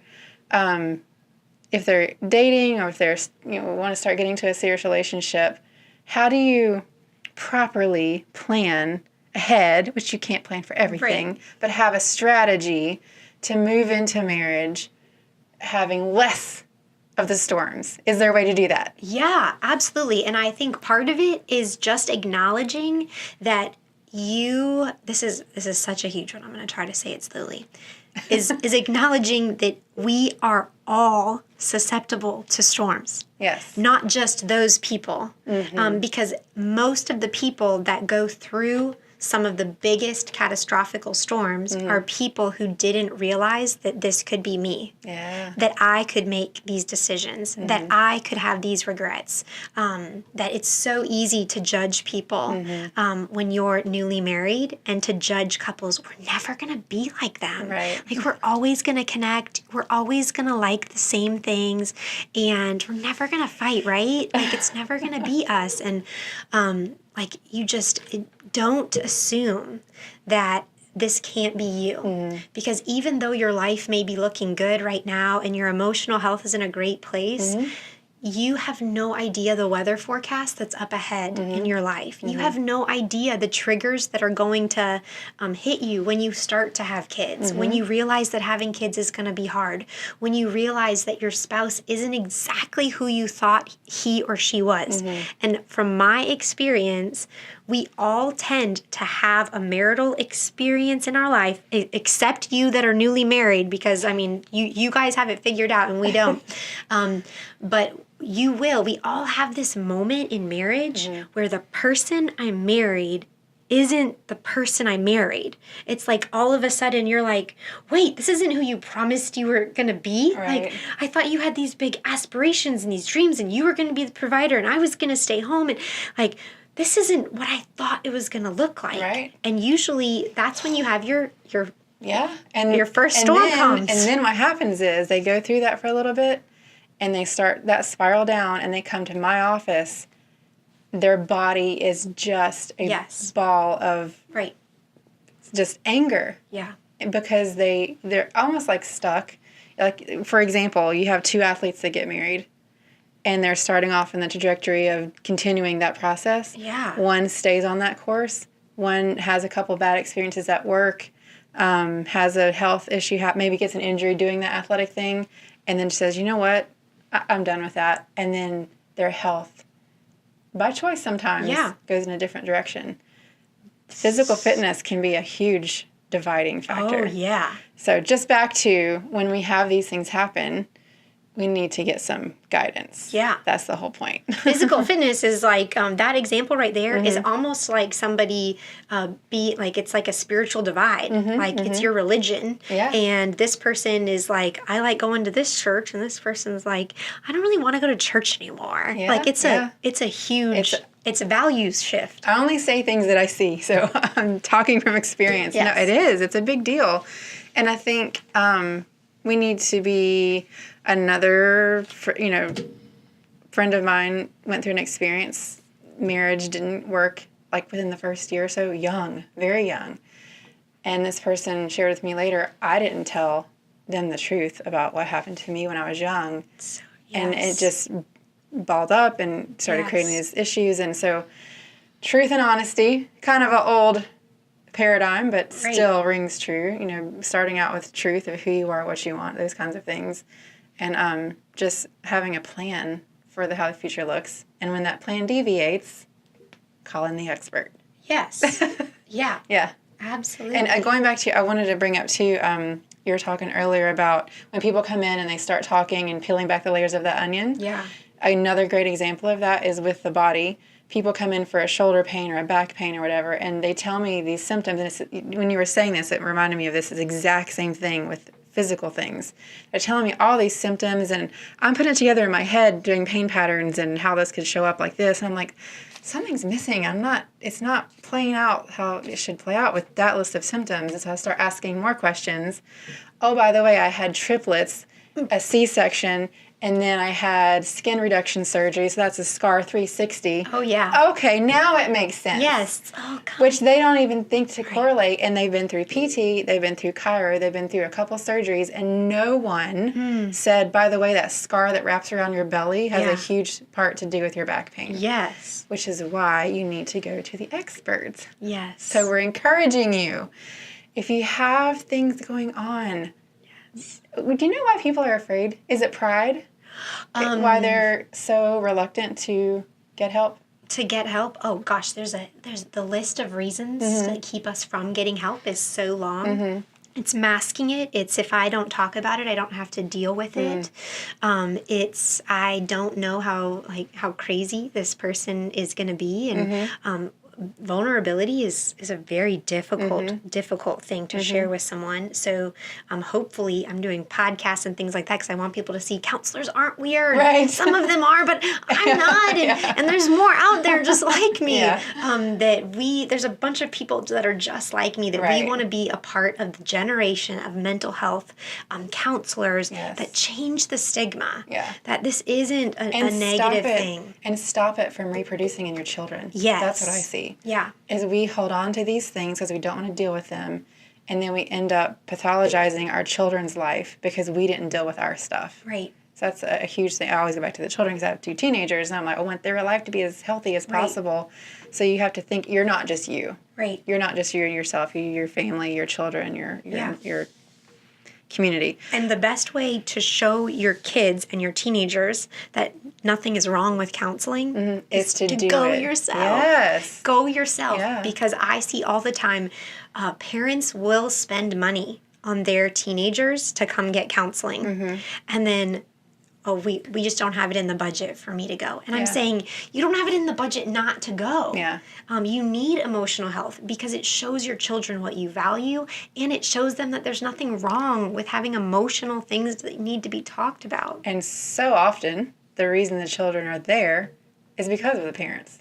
if they're dating or if they're, want to start getting to a serious relationship? How do you properly plan ahead, which you can't plan for everything, Right. but have a strategy to move into marriage having less of the storms? Is there a way to do that? Yeah, absolutely. And I think part of it is just acknowledging that this is such a huge one. I'm going to try to say it slowly. Is acknowledging that we are all susceptible to storms. Yes. Not just those people. Because most of the people that go through some of the biggest catastrophical storms are people who didn't realize that this could be me. Yeah. That I could make these decisions, that I could have these regrets, that it's so easy to judge people when you're newly married and to judge couples. We're never going to be like them. Right. Like, we're always going to connect. We're always going to like the same things, and we're never going to fight, right? Like, it's never going to be us. And like, you just don't assume that this can't be you. Because even though your life may be looking good right now and your emotional health is in a great place, you have no idea the weather forecast that's up ahead in your life. You have no idea the triggers that are going to hit you when you start to have kids, when you realize that having kids is going to be hard, when you realize that your spouse isn't exactly who you thought he or she was. And from my experience, we all tend to have a marital experience in our life, except you that are newly married, because, I mean, you guys have it figured out and we don't. But you will. We all have this moment in marriage where the person I married isn't the person I married. It's like all of a sudden you're like, wait, this isn't who you promised you were going to be? Right. Like, I thought you had these big aspirations and these dreams and you were going to be the provider and I was going to stay home, and like, this isn't what I thought it was going to look like. Right. And usually that's when you have your Yeah. And your first storm comes. And then what happens is they go through that for a little bit, and they start that spiral down and they come to my office, their body is just a ball of right. just anger. Yeah. Because they're almost like stuck. Like, for example, you have two athletes that get married and they're starting off in the trajectory of continuing that process. Yeah. One stays on that course. One has a couple bad experiences at work, has a health issue, maybe gets an injury doing that athletic thing, and then says, you know what, I'm done with that. And then their health, by choice sometimes, goes in a different direction. Physical fitness can be a huge dividing factor. Oh, yeah. So just back to when we have these things happen, we need to get some guidance. Yeah. That's the whole point. Physical fitness is like, that example right there is almost like somebody it's like a spiritual divide. It's your religion. Yeah. And this person is like, I like going to this church. And this person's like, I don't really want to go to church anymore. Yeah, like it's a huge, it's a values shift. I only say things that I see. So I'm talking from experience. Yes. No, it is. It's a big deal. And I think we need to be another, friend of mine went through an experience. Marriage didn't work like within the first year or so, young, very young. And this person shared with me later, I didn't tell them the truth about what happened to me when I was young. So, and it just balled up and started creating these issues. And so truth and honesty, kind of an old paradigm, but still rings true. Starting out with truth of who you are, what you want, those kinds of things. And just having a plan for how the future looks. And when that plan deviates, call in the expert. Yes. Yeah. Yeah. Absolutely. And going back to, I wanted to bring up too, you were talking earlier about when people come in and they start talking and peeling back the layers of that onion. Yeah. Another great example of that is with the body. People come in for a shoulder pain or a back pain or whatever, and they tell me these symptoms. And when you were saying this, it reminded me of this exact same thing with physical things. They're telling me all these symptoms, and I'm putting it together in my head, doing pain patterns and how this could show up like this. And I'm like, something's missing. It's not playing out how it should play out with that list of symptoms. And so I start asking more questions. Oh, by the way, I had triplets, a C-section, and then I had skin reduction surgery, so that's a SCAR 360. Oh, yeah. Okay, now it makes sense. Yes. Oh, God. Which they don't even think to correlate, and they've been through PT, they've been through chiro, they've been through a couple surgeries, and no one said, by the way, that scar that wraps around your belly has a huge part to do with your back pain. Yes. Which is why you need to go to the experts. Yes. So we're encouraging you. If you have things going on, do you know why people are afraid? Is it pride? Why they're so reluctant to get help? To get help? Oh gosh, there's the list of reasons that keep us from getting help is so long. It's masking it. It's if I don't talk about it, I don't have to deal with it. It's I don't know how crazy this person is going to be, and vulnerability is a very difficult thing to share with someone. So hopefully I'm doing podcasts and things like that because I want people to see counselors aren't weird. Right. Some of them are, but I'm not. And there's more out there just like me. There's a bunch of people that are just like me that we want to be a part of the generation of mental health counselors that change the stigma. That this isn't a negative thing. And stop it from reproducing in your children. Yes. That's what I see. Yeah. Is we hold on to these things because we don't want to deal with them, and then we end up pathologizing our children's life because we didn't deal with our stuff. Right. So that's a huge thing. I always go back to the children because I have two teenagers, and I'm like, I want their life to be as healthy as possible. So you have to think you're not just you. Right. You're not just you and yourself. You're your family, your children, your community. And the best way to show your kids and your teenagers that nothing is wrong with counseling is to go yourself. Yes. Go yourself. Yeah. Because I see all the time parents will spend money on their teenagers to come get counseling. And then, we just don't have it in the budget for me to go. And I'm saying, you don't have it in the budget not to go. Yeah. You need emotional health because it shows your children what you value, and it shows them that there's nothing wrong with having emotional things that need to be talked about. And so often, the reason the children are there is because of the parents.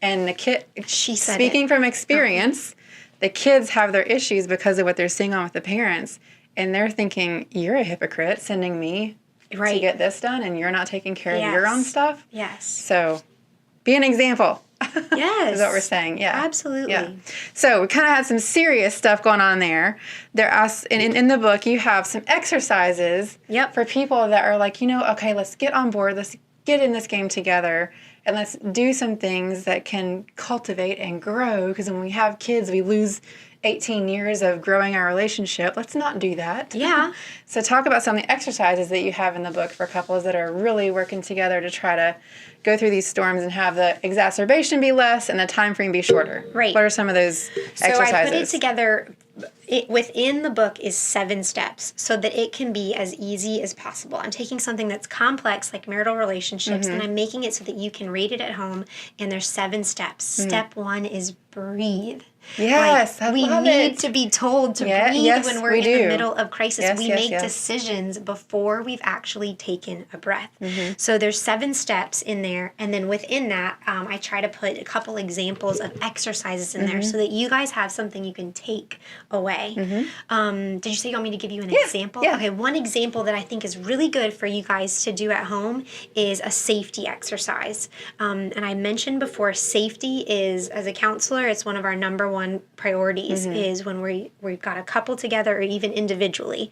And the kid, speaking from experience, the kids have their issues because of what they're seeing on with the parents. And they're thinking, you're a hypocrite sending me to get this done, and you're not taking care of your own stuff. Yes. So be an example. Yes. Is what we're saying. Yeah. Absolutely. Yeah. So we kind of had some serious stuff going on there. In the book, you have some exercises for people that are like, okay, let's get on board. Let's get in this game together. And let's do some things that can cultivate and grow. Because when we have kids, we lose 18 years of growing our relationship. Let's not do that. Yeah. So talk about some of the exercises that you have in the book for couples that are really working together to try to go through these storms and have the exacerbation be less and the time frame be shorter. Right. What are some of those exercises? So I put it together. Within the book is 7 steps so that it can be as easy as possible. I'm taking something that's complex like marital relationships and I'm making it so that you can read it at home, and there's 7 steps. Step 1 is breathe. Yes, we need to be told to breathe when we're in the middle of crisis. We make decisions before we've actually taken a breath. So there's 7 steps in there, and then within that, I try to put a couple examples of exercises in there so that you guys have something you can take away. Did you say you want me to give you an example? Yeah. Okay, one example that I think is really good for you guys to do at home is a safety exercise. And I mentioned before, safety is, as a counselor, it's one of our number one priorities is when we've got a couple together or even individually.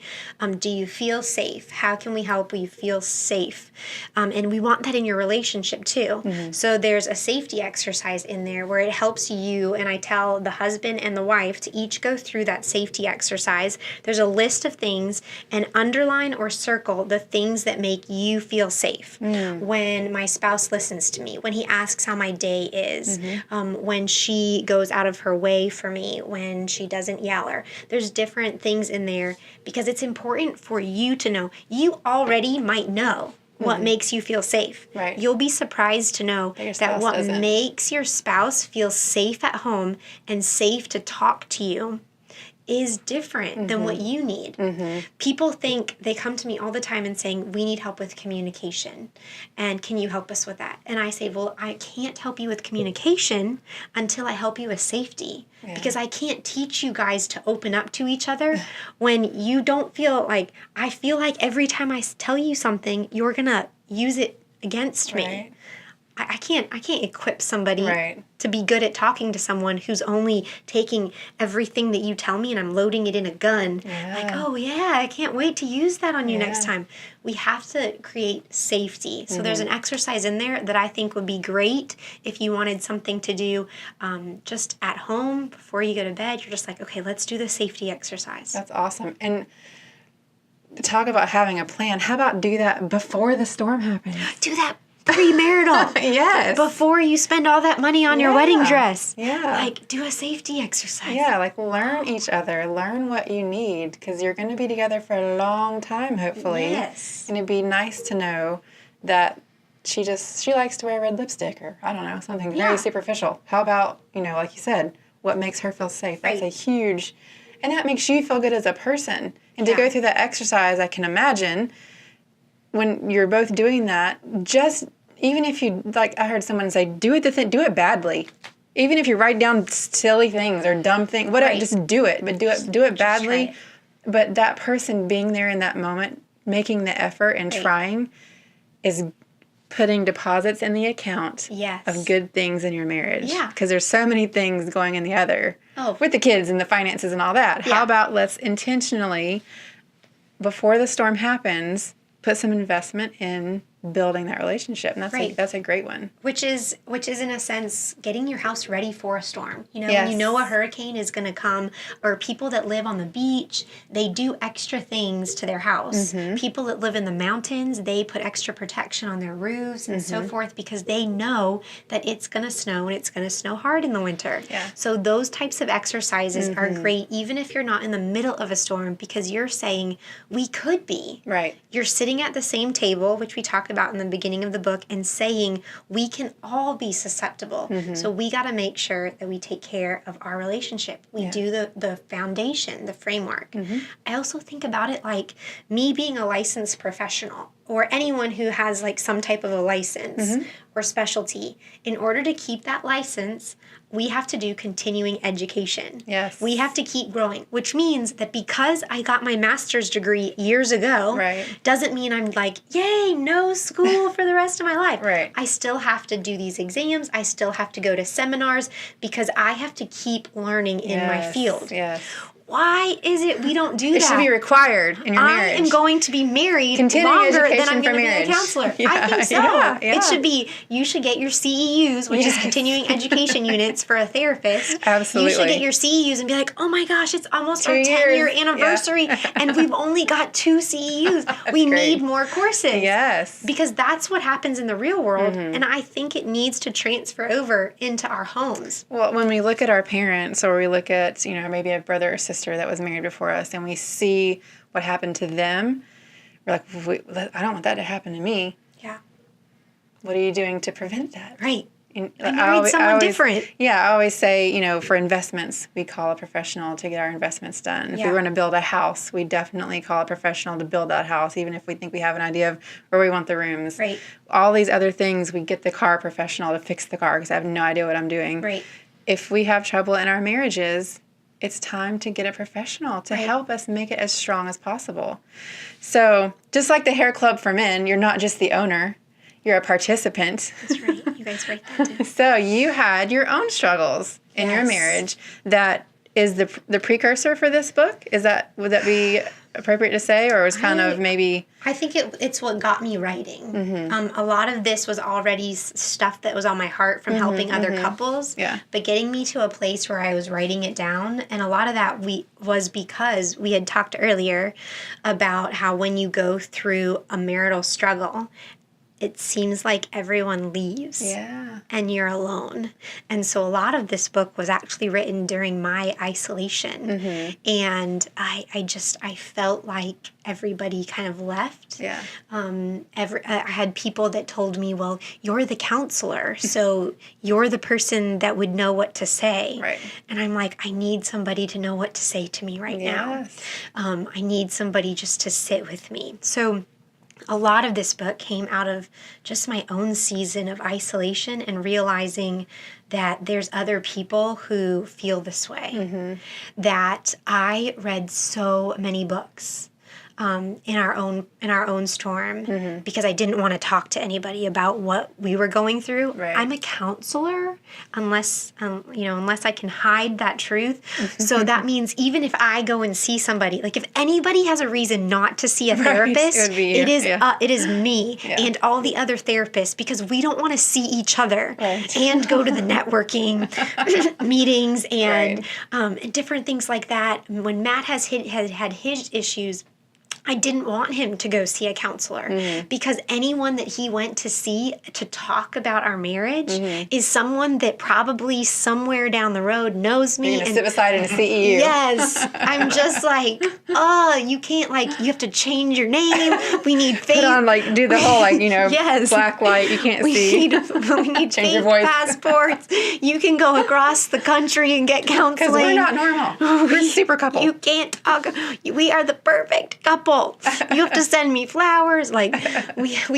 Do you feel safe? How can we help you feel safe? And we want that in your relationship too. So there's a safety exercise in there where it helps you, and I tell the husband and the wife to each go through that safety exercise. There's a list of things, and underline or circle the things that make you feel safe. When my spouse listens to me, when he asks how my day is, when she goes out of her way for me, when she doesn't yell her. There's different things in there because it's important for you to know. You already might know what makes you feel safe. Right. You'll be surprised to know that what makes your spouse feel safe at home and safe to talk to you is different than what you need. People think, they come to me all the time and saying, we need help with communication. And can you help us with that? And I say, well, I can't help you with communication until I help you with safety. Because I can't teach you guys to open up to each other when you don't feel like, I feel like every time I tell you something, you're going to use it against me. I can't equip somebody to be good at talking to someone who's only taking everything that you tell me and I'm loading it in a gun. Like, oh yeah, I can't wait to use that on you next time. We have to create safety. So there's an exercise in there that I think would be great if you wanted something to do just at home before you go to bed. You're just like, okay, let's do the safety exercise. That's awesome. And talk about having a plan. How about do that before the storm happens? Do that premarital. Yes. Before you spend all that money on your wedding dress. Yeah. Like, do a safety exercise. Yeah, like learn each other. Learn what you need because you're going to be together for a long time, hopefully. Yes. And it'd be nice to know that she likes to wear red lipstick or, I don't know, something very superficial. How about, like you said, what makes her feel safe? That's a huge, and that makes you feel good as a person. And to go through that exercise, I can imagine when you're both doing that, just even if you, like I heard someone say, do it badly. Even if you write down silly things or dumb things, whatever, just do it. But do it badly. But that person being there in that moment, making the effort and trying, is putting deposits in the account of good things in your marriage. Yeah. Because there's so many things going in the other with the kids and the finances and all that. Yeah. How about let's intentionally, before the storm happens, put some investment in building that relationship. And that's a great one. Which is in a sense getting your house ready for a storm. When you know a hurricane is going to come, or people that live on the beach, they do extra things to their house. People that live in the mountains, they put extra protection on their roofs and so forth because they know that it's going to snow and it's going to snow hard in the winter. Yeah. So those types of exercises are great even if you're not in the middle of a storm because you're saying we could be. Right. You're sitting at the same table, which we talked about in the beginning of the book, and saying we can all be susceptible. So we got to make sure that we take care of our relationship. We do the foundation, the framework. I also think about it like me being a licensed professional. or anyone who has like some type of a license or specialty, in order to keep that license, we have to do continuing education. Yes. We have to keep growing, which means that because I got my master's degree years ago, doesn't mean I'm like, yay, no school for the rest of my life. Right. I still have to do these exams. I still have to go to seminars because I have to keep learning in my field. Yes. Why is it we don't do that? It should be required in your marriage. I am going to be married Continuing longer education than I'm going to be marriage. a counselor. Yeah, I think so. yeah. It should be, you should get your CEUs, which is continuing education units for a therapist. Absolutely. You should get your CEUs and be like, oh my gosh, it's almost 2 our years. 10-year anniversary and we've only got 2 CEUs. We need more courses. Yes. Because that's what happens in the real world, and I think it needs to transfer over into our homes. Well, when we look at our parents, or we look at, maybe a brother or sister that was married before us, and we see what happened to them, we're like, I don't want that to happen to me. Yeah. What are you doing to prevent that? Right. I married someone different. Yeah, I always say, for investments, we call a professional to get our investments done. If we want to build a house, we definitely call a professional to build that house, even if we think we have an idea of where we want the rooms. Right. All these other things, we get the car professional to fix the car because I have no idea what I'm doing. Right. If we have trouble in our marriages, it's time to get a professional to help us make it as strong as possible. So just like the hair club for men, you're not just the owner, you're a participant. That's right. You guys write that down. So you had your own struggles in your marriage. That is the precursor for this book? Would that be appropriate to say, or was kind of maybe? I think it's what got me writing. A lot of this was already stuff that was on my heart from helping other couples. Yeah. But getting me to a place where I was writing it down, and a lot of that was because we had talked earlier about how when you go through a marital struggle, it seems like everyone leaves. Yeah. And you're alone. And so a lot of this book was actually written during my isolation. And I felt like everybody kind of left. Yeah. I had people that told me, well, you're the counselor, so you're the person that would know what to say. Right. And I'm like, I need somebody to know what to say to me right now. I need somebody just to sit with me. So a lot of this book came out of just my own season of isolation and realizing that there's other people who feel this way. That I read so many books in our own storm because I didn't want to talk to anybody about what we were going through. Right. I'm a counselor unless I can hide that truth. So that means even if I go and see somebody, like if anybody has a reason not to see a therapist, it would be you. it is me and all the other therapists, because we don't want to see each other and go to the networking meetings and different things like that. When Matt had his issues, I didn't want him to go see a counselor because anyone that he went to see to talk about our marriage is someone that probably somewhere down the road knows me. You're going to sit beside in a CEU. Yes. I'm just like, you can't, you have to change your name. We need faith. Put on, do the whole, black light. You can't see. We need change faith your voice. Passports. You can go across the country and get counseling. Because we're not normal. We're a super couple. You can't talk. We are the perfect couple. You have to send me flowers. We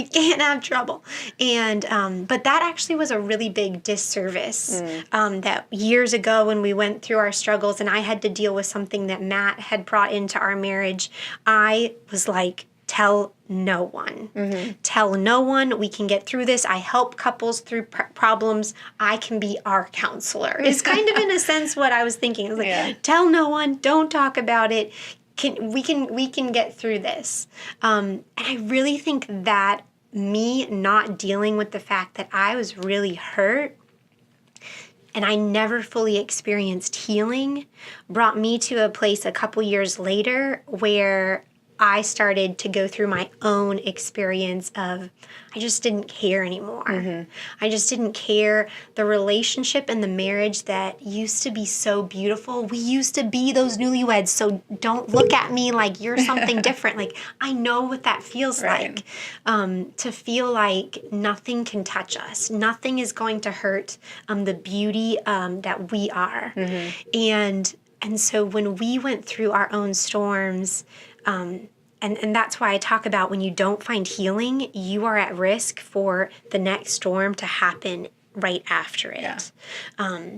can't have trouble. And but that actually was a really big disservice. That years ago when we went through our struggles and I had to deal with something that Matt had brought into our marriage, I was like, tell no one. Tell no one. We can get through this. I help couples through problems. I can be our counselor. It's kind of in a sense what I was thinking. I was like, tell no one. Don't talk about it. We can get through this. And I really think that me not dealing with the fact that I was really hurt and I never fully experienced healing brought me to a place a couple years later where I started to go through my own experience of I just didn't care anymore. I just didn't care. The relationship and the marriage that used to be so beautiful, we used to be those newlyweds, so don't look at me like you're something different. I know what that feels like. To feel like nothing can touch us. Nothing is going to hurt the beauty that we are. And so when we went through our own storms, And that's why I talk about when you don't find healing, you are at risk for the next storm to happen right after it. Yeah.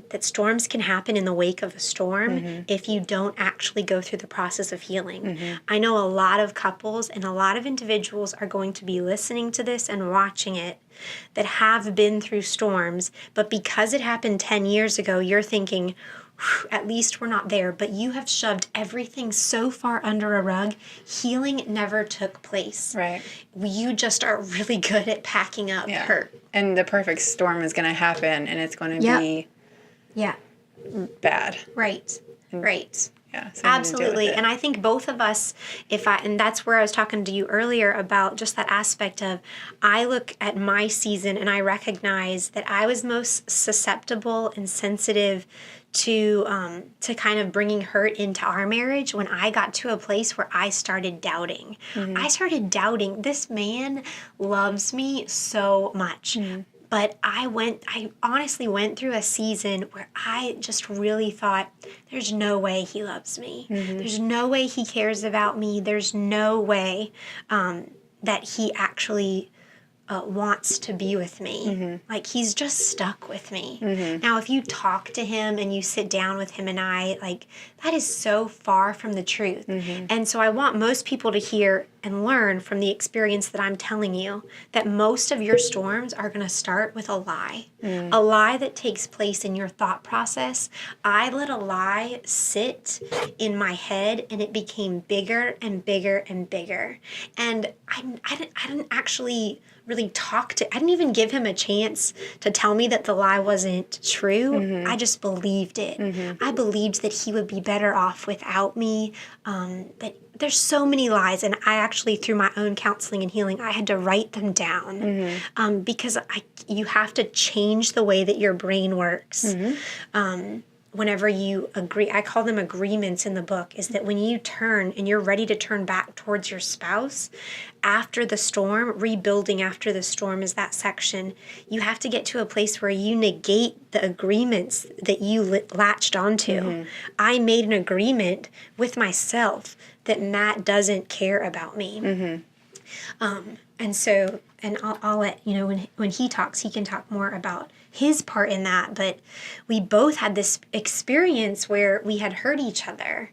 That storms can happen in the wake of a storm if you don't actually go through the process of healing. I know a lot of couples and a lot of individuals are going to be listening to this and watching it that have been through storms, but because it happened 10 years ago, you're thinking, at least we're not there, but you have shoved everything so far under a rug, healing never took place. Right. You just are really good at packing up hurt. And the perfect storm is going to happen, and it's going to be bad. Right. Right. Yeah, so absolutely. And I think both of us, and that's where I was talking to you earlier about just that aspect of, I look at my season and I recognize that I was most susceptible and sensitive to kind of bringing hurt into our marriage when I got to a place where I started doubting. I started doubting, this man loves me so much. But I honestly went through a season where I just really thought, there's no way he loves me. There's no way he cares about me. There's no way that he actually wants to be with me. Like, he's just stuck with me. Now, if you talk to him and you sit down with him and I, like, that is so far from the truth. And so I want most people to hear and learn from the experience that I'm telling you that most of your storms are going to start with a lie that takes place in your thought process. I let a lie sit in my head and it became bigger and bigger and bigger. And I didn't actually really I didn't even give him a chance to tell me that the lie wasn't true. I just believed it. I believed that he would be better off without me. But there's so many lies, and I actually, through my own counseling and healing, I had to write them down because you have to change the way that your brain works. Whenever you agree, I call them agreements in the book, is that when you turn and you're ready to turn back towards your spouse after the storm, rebuilding after the storm is that section, you have to get to a place where you negate the agreements that you latched onto. I made an agreement with myself that Matt doesn't care about me. And so, and I'll let, when he talks, he can talk more about his part in that, but we both had this experience where we had hurt each other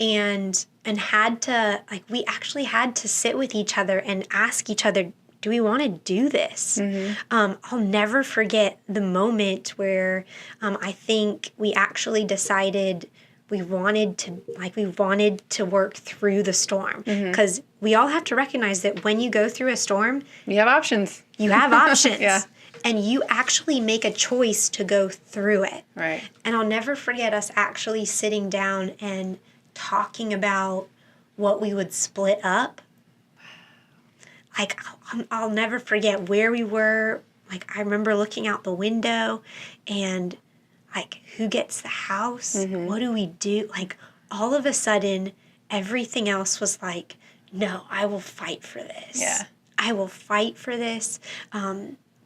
and had to, we actually had to sit with each other and ask each other, do we want to do this? I'll never forget the moment where I think we actually decided we wanted to work through the storm, because we all have to recognize that when you go through a storm, you have options. You have options. And you actually make a choice to go through it. Right. And I'll never forget us actually sitting down and talking about what we would split up. I'll never forget where we were. I remember looking out the window and who gets the house? What do we do? All of a sudden, everything else was no, I will fight for this. Yeah. I will fight for this.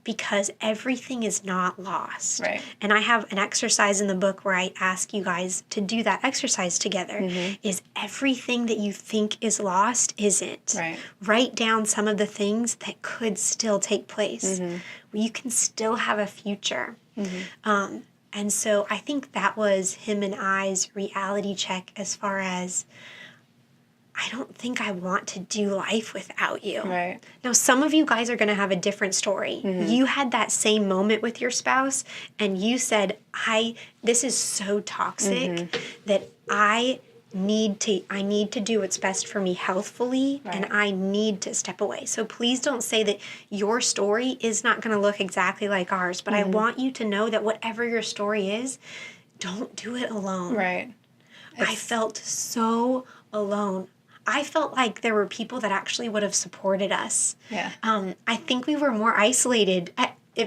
Because everything is not lost. Right. And I have an exercise in the book where I ask you guys to do that exercise together. Is everything that you think is lost isn't. Right. Write down some of the things that could still take place. You can still have a future. And so I think that was him and I's reality check as far as, I don't think I want to do life without you. Right. Now, some of you guys are going to have a different story. You had that same moment with your spouse, and you said, this is so toxic that I need to do what's best for me healthfully, and I need to step away. So please don't say that your story is not going to look exactly like ours, but I want you to know that whatever your story is, don't do it alone. Right. I felt so alone. I felt like there were people that actually would have supported us. Yeah. I think we were more isolated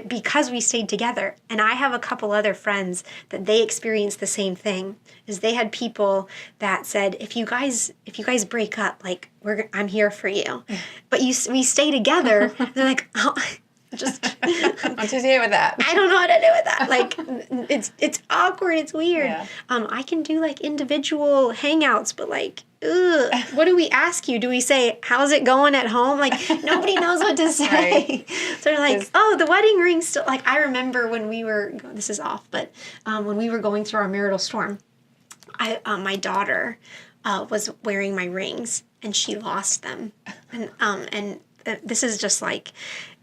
because we stayed together. And I have a couple other friends that they experienced the same thing. Is they had people that said, if you guys break up, I'm here for you. But we stay together. They're like, oh, Just What to do with that? I don't know what to do with that. Like, it's awkward. It's weird. Yeah. I can do like individual hangouts, but like, ugh, what do we ask you? Do we say, how's it going at home? Like, nobody knows what to say. Right. So they're like, oh, the wedding ring's still, like, I remember when we were, this is off, but when we were going through our marital storm, my daughter was wearing my rings and she lost them. And this is just like,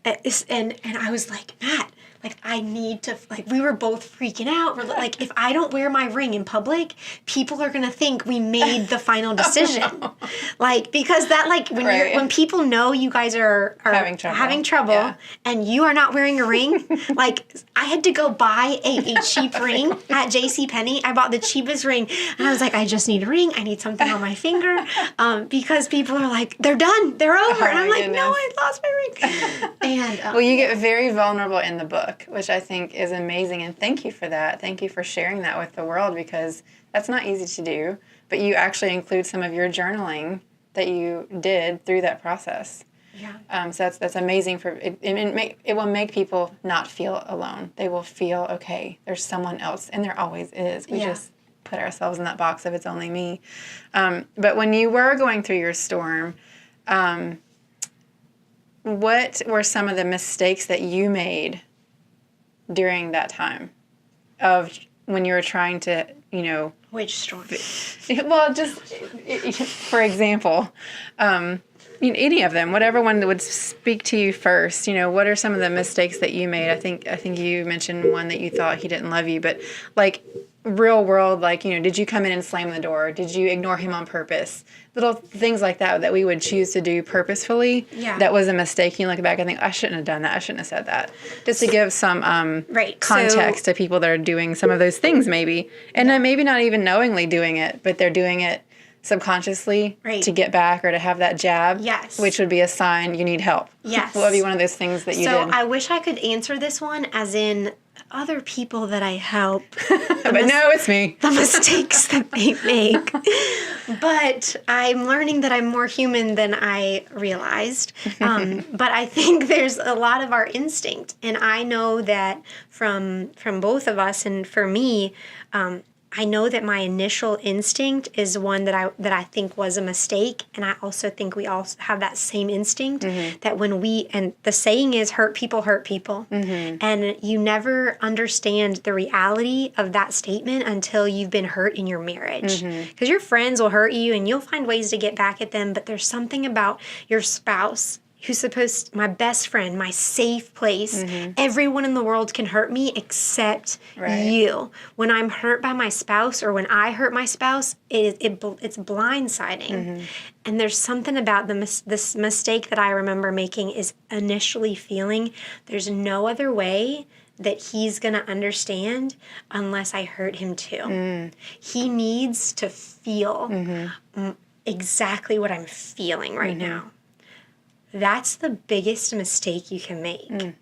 and I was like, Matt, like, I need to, like, we were both freaking out. We're like, if I don't wear my ring in public, people are going to think we made the final decision. Oh, no. Like, because that, like, when people know you guys are having trouble yeah. and you are not wearing a ring, like, I had to go buy a cheap ring at JCPenney. I bought the cheapest ring. And I was like, I just need a ring. I need something on my finger. Because people are like, they're done. They're over. And I'm like, no, I lost my ring. And well, you get very vulnerable in the book, which I think is amazing, and thank you for that. Thank you for sharing that with the world, because that's not easy to do, but you actually include some of your journaling that you did through that process. Yeah. So that's amazing. It will make people not feel alone. They will feel, okay, there's someone else, and there always is. We just put ourselves in that box of it's only me. But when you were going through your storm, what were some of the mistakes that you made during that time of when you were trying to, Which storm? Well, just for example, any of them, whatever one would speak to you first. What are some of the mistakes that you made? I think you mentioned one that you thought he didn't love you, but like real world, like, did you come in and slam the door? Did you ignore him on purpose? Little things like that we would choose to do purposefully. Yeah. That was a mistake. You look back and think, I shouldn't have done that. I shouldn't have said that. Just to give some context to people that are doing some of those things maybe. And then maybe not even knowingly doing it, but they're doing it subconsciously to get back or to have that jab. Yes. Which would be a sign you need help. Yes. What would be one of those things that you did? So I wish I could answer this one as in other people that I help. But no, it's me. The mistakes that they make. But I'm learning that I'm more human than I realized. But I think there's a lot of our instinct. And I know that from both of us and for me, I know that my initial instinct is one that I think was a mistake, and I also think we all have that same instinct that and the saying is hurt people, and you never understand the reality of that statement until you've been hurt in your marriage, because your friends will hurt you and you'll find ways to get back at them, but there's something about your spouse who's my best friend, my safe place. Everyone in the world can hurt me except you. When I'm hurt by my spouse or when I hurt my spouse, it's blindsiding. And there's something about this mistake that I remember making is initially feeling there's no other way that he's going to understand unless I hurt him too. He needs to feel exactly what I'm feeling right now. That's the biggest mistake you can make.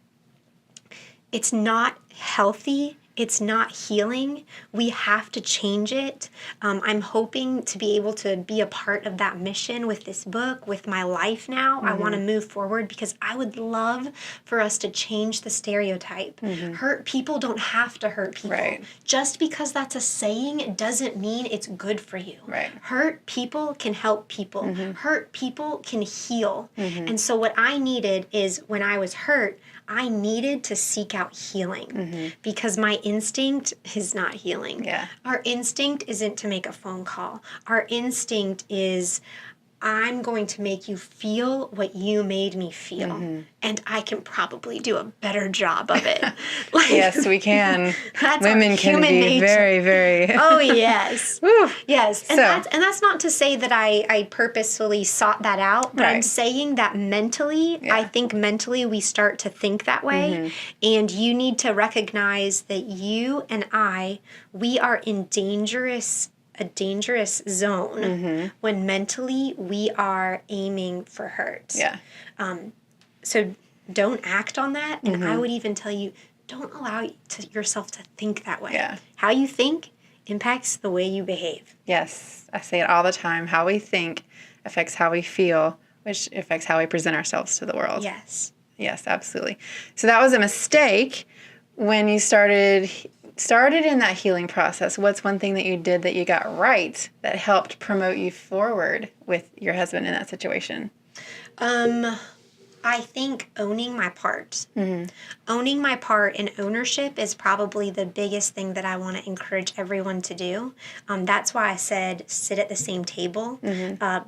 It's not healthy. It's not healing. We have to change it. I'm hoping to be able to be a part of that mission with this book, with my life now. I want to move forward because I would love for us to change the stereotype. Hurt people don't have to hurt people. Right. Just because that's a saying doesn't mean it's good for you. Right. Hurt people can help people. Hurt people can heal. And so what I needed is when I was hurt, I needed to seek out healing because my instinct is not healing. Yeah. Our instinct isn't to make a phone call. Our instinct is, I'm going to make you feel what you made me feel. And I can probably do a better job of it. Yes, we can. Women can be nature. Very, very... Oh, yes. Yes. And, So, that's not to say that I purposefully sought that out, but I'm saying that mentally, I think mentally we start to think that way. And you need to recognize that you and we are in a dangerous zone when mentally we are aiming for hurt. Yeah. So don't act on that. And I would even tell you, don't allow yourself to think that way. Yeah. How you think impacts the way you behave. Yes. I say it all the time. How we think affects how we feel, which affects how we present ourselves to the world. Yes. Yes, absolutely. So that was a mistake when you started in that healing process. What's one thing that you did that you got right that helped promote you forward with your husband in that situation? I think owning my part. Owning my part and ownership is probably the biggest thing that I want to encourage everyone to do. That's why I said sit at the same table,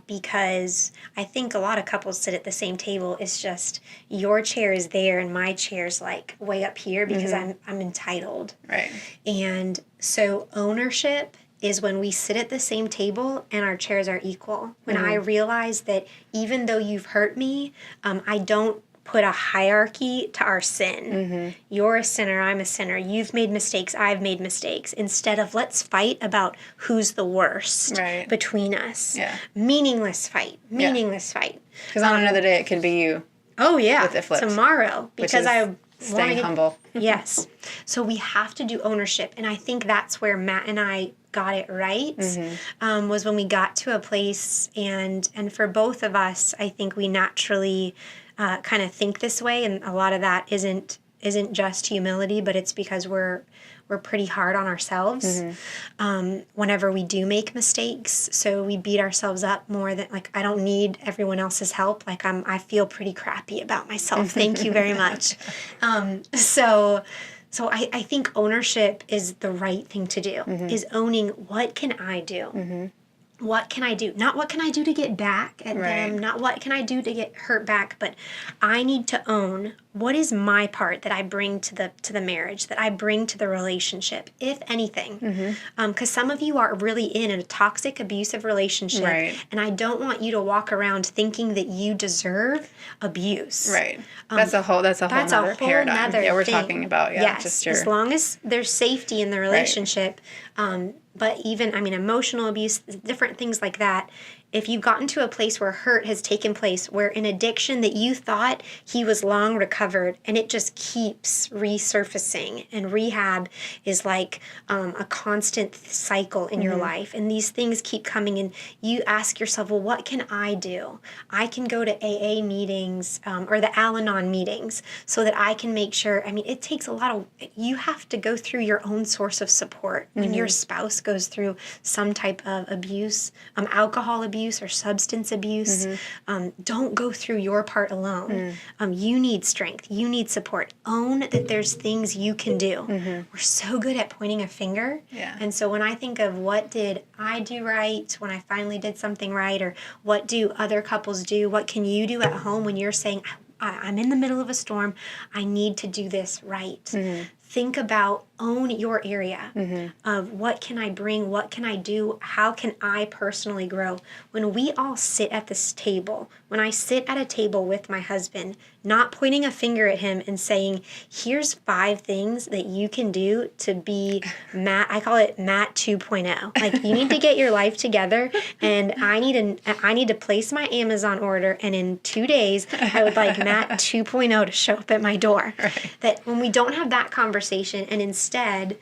because I think a lot of couples sit at the same table. It's just your chair is there and my chair's like way up here because I'm entitled. Right. And so ownership is when we sit at the same table and our chairs are equal. When I realize that even though you've hurt me, I don't put a hierarchy to our sin. You're a sinner, I'm a sinner. You've made mistakes, I've made mistakes. Instead of let's fight about who's the worst between us. Yeah. Meaningless fight. Because on another day it could be you. Oh, yeah. With it flipped. Tomorrow. Because I staying humble. Yes. So we have to do ownership. And I think that's where Matt and I got it right, was when we got to a place, and for both of us, I think we naturally kind of think this way, and a lot of that isn't just humility, but it's because we're pretty hard on ourselves whenever we do make mistakes. So we beat ourselves up more than, like, I don't need everyone else's help. Like, I feel pretty crappy about myself. Thank you very much. So I think ownership is the right thing to do, is owning what can I do? What can I do? Not what can I do to get back at them, not what can I do to get hurt back, but I need to own what is my part that I bring to the marriage, that I bring to the relationship, if anything. Because some of you are really in a toxic, abusive relationship, and I don't want you to walk around thinking that you deserve abuse. Right. That's a whole nother paradigm. Yeah, we're talking about, yes, as long as there's safety in the relationship, but even, emotional abuse, different things like that. If you've gotten to a place where hurt has taken place, where an addiction that you thought he was long recovered, and it just keeps resurfacing, and rehab is like a constant cycle in your life, and these things keep coming, and you ask yourself, well, what can I do? I can go to AA meetings or the Al-Anon meetings so that I can make sure, it takes a lot of, you have to go through your own source of support. When your spouse goes through some type of abuse, alcohol abuse, or substance abuse, don't go through your part alone. You need strength. You need support. Own that there's things you can do. We're so good at pointing a finger. Yeah. And so when I think of what did I do right when I finally did something right, or what do other couples do, what can you do at home when you're saying, I'm in the middle of a storm, I need to do this right. Think about, own your area of what can I bring, what can I do, how can I personally grow. When we all sit at this table, when I sit at a table with my husband, not pointing a finger at him and saying, here's 5 things that you can do to be Matt, I call it Matt 2.0. Like, you need to get your life together, and I need to place my Amazon order, and in 2 days, I would like Matt 2.0 to show up at my door. Right. That when we don't have that conversation, and instead,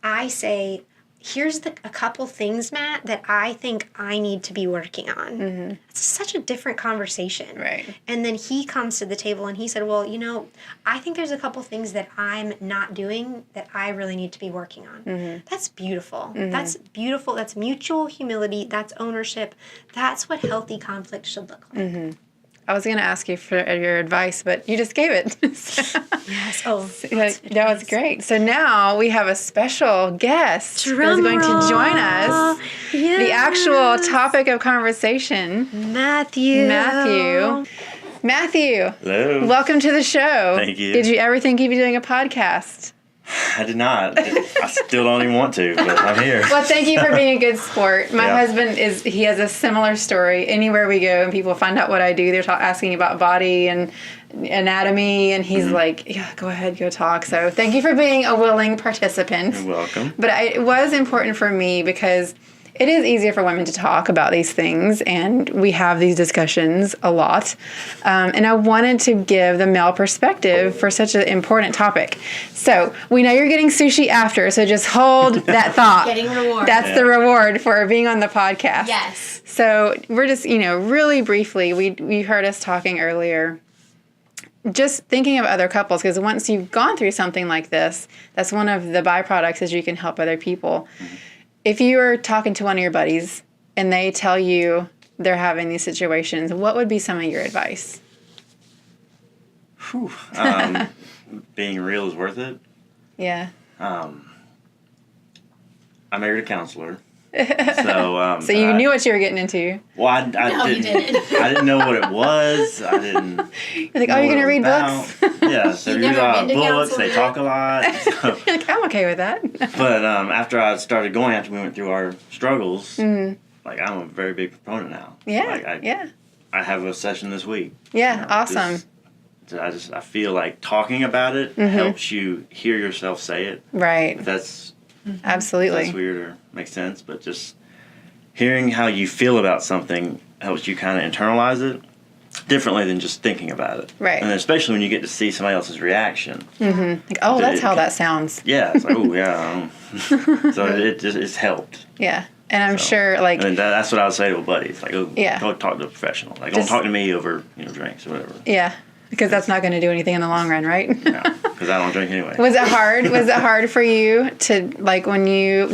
I say, here's a couple things, Matt, that I think I need to be working on. It's such a different conversation. Right. And then he comes to the table and he said, well, I think there's a couple things that I'm not doing that I really need to be working on. That's beautiful. That's beautiful. That's mutual humility. That's ownership. That's what healthy conflict should look like. I was going to ask you for your advice, but you just gave it. Yes. Oh, that was great. So now we have a special guest who's going to join us. Yes. The actual topic of conversation. Matthew. Hello. Welcome to the show. Thank you. Did you ever think you'd be doing a podcast? I did not. I still don't even want to, but I'm here. Well, thank you for being a good sport. My husband he has a similar story. Anywhere we go and people find out what I do, they're asking about body and anatomy, and he's like, yeah, go ahead, go talk. So thank you for being a willing participant. You're welcome. But it was important for me because it is easier for women to talk about these things, and we have these discussions a lot. And I wanted to give the male perspective for such an important topic. So we know you're getting sushi after, so just hold that thought. Getting reward. That's the reward for being on the podcast. Yes. So we're just, really briefly, we heard us talking earlier. just thinking of other couples, because once you've gone through something like this, that's one of the byproducts is you can help other people. Mm-hmm. If you are talking to one of your buddies and they tell you they're having these situations, what would be some of your advice? Being real is worth it. Yeah. I married a counselor. So you knew what you were getting into. Well, I didn't know what it was. I didn't. You're like, oh, you're gonna read books? Yeah, so they read a lot of books. They talk a lot. So. You're like, I'm okay with that. But after I started going, after we went through our struggles, like I'm a very big proponent now. Yeah. I have a session this week. Yeah, awesome. I feel like talking about it helps you hear yourself say it. Right. If that's absolutely. That's weird or makes sense, but just hearing how you feel about something helps you kind of internalize it differently than just thinking about it. Right. And especially when you get to see somebody else's reaction. Mm-hmm. Like, oh, that's how that sounds. Yeah. It's like, oh, yeah. So it's helped. Yeah. And I'm sure, like... And that's what I would say to a buddy. It's like, oh, go talk to a professional. Like, don't talk to me over, drinks or whatever. Yeah. Because that's not going to do anything in the long run, right? Yeah, because I don't drink anyway. Was it hard? Was it hard for you to, like, when you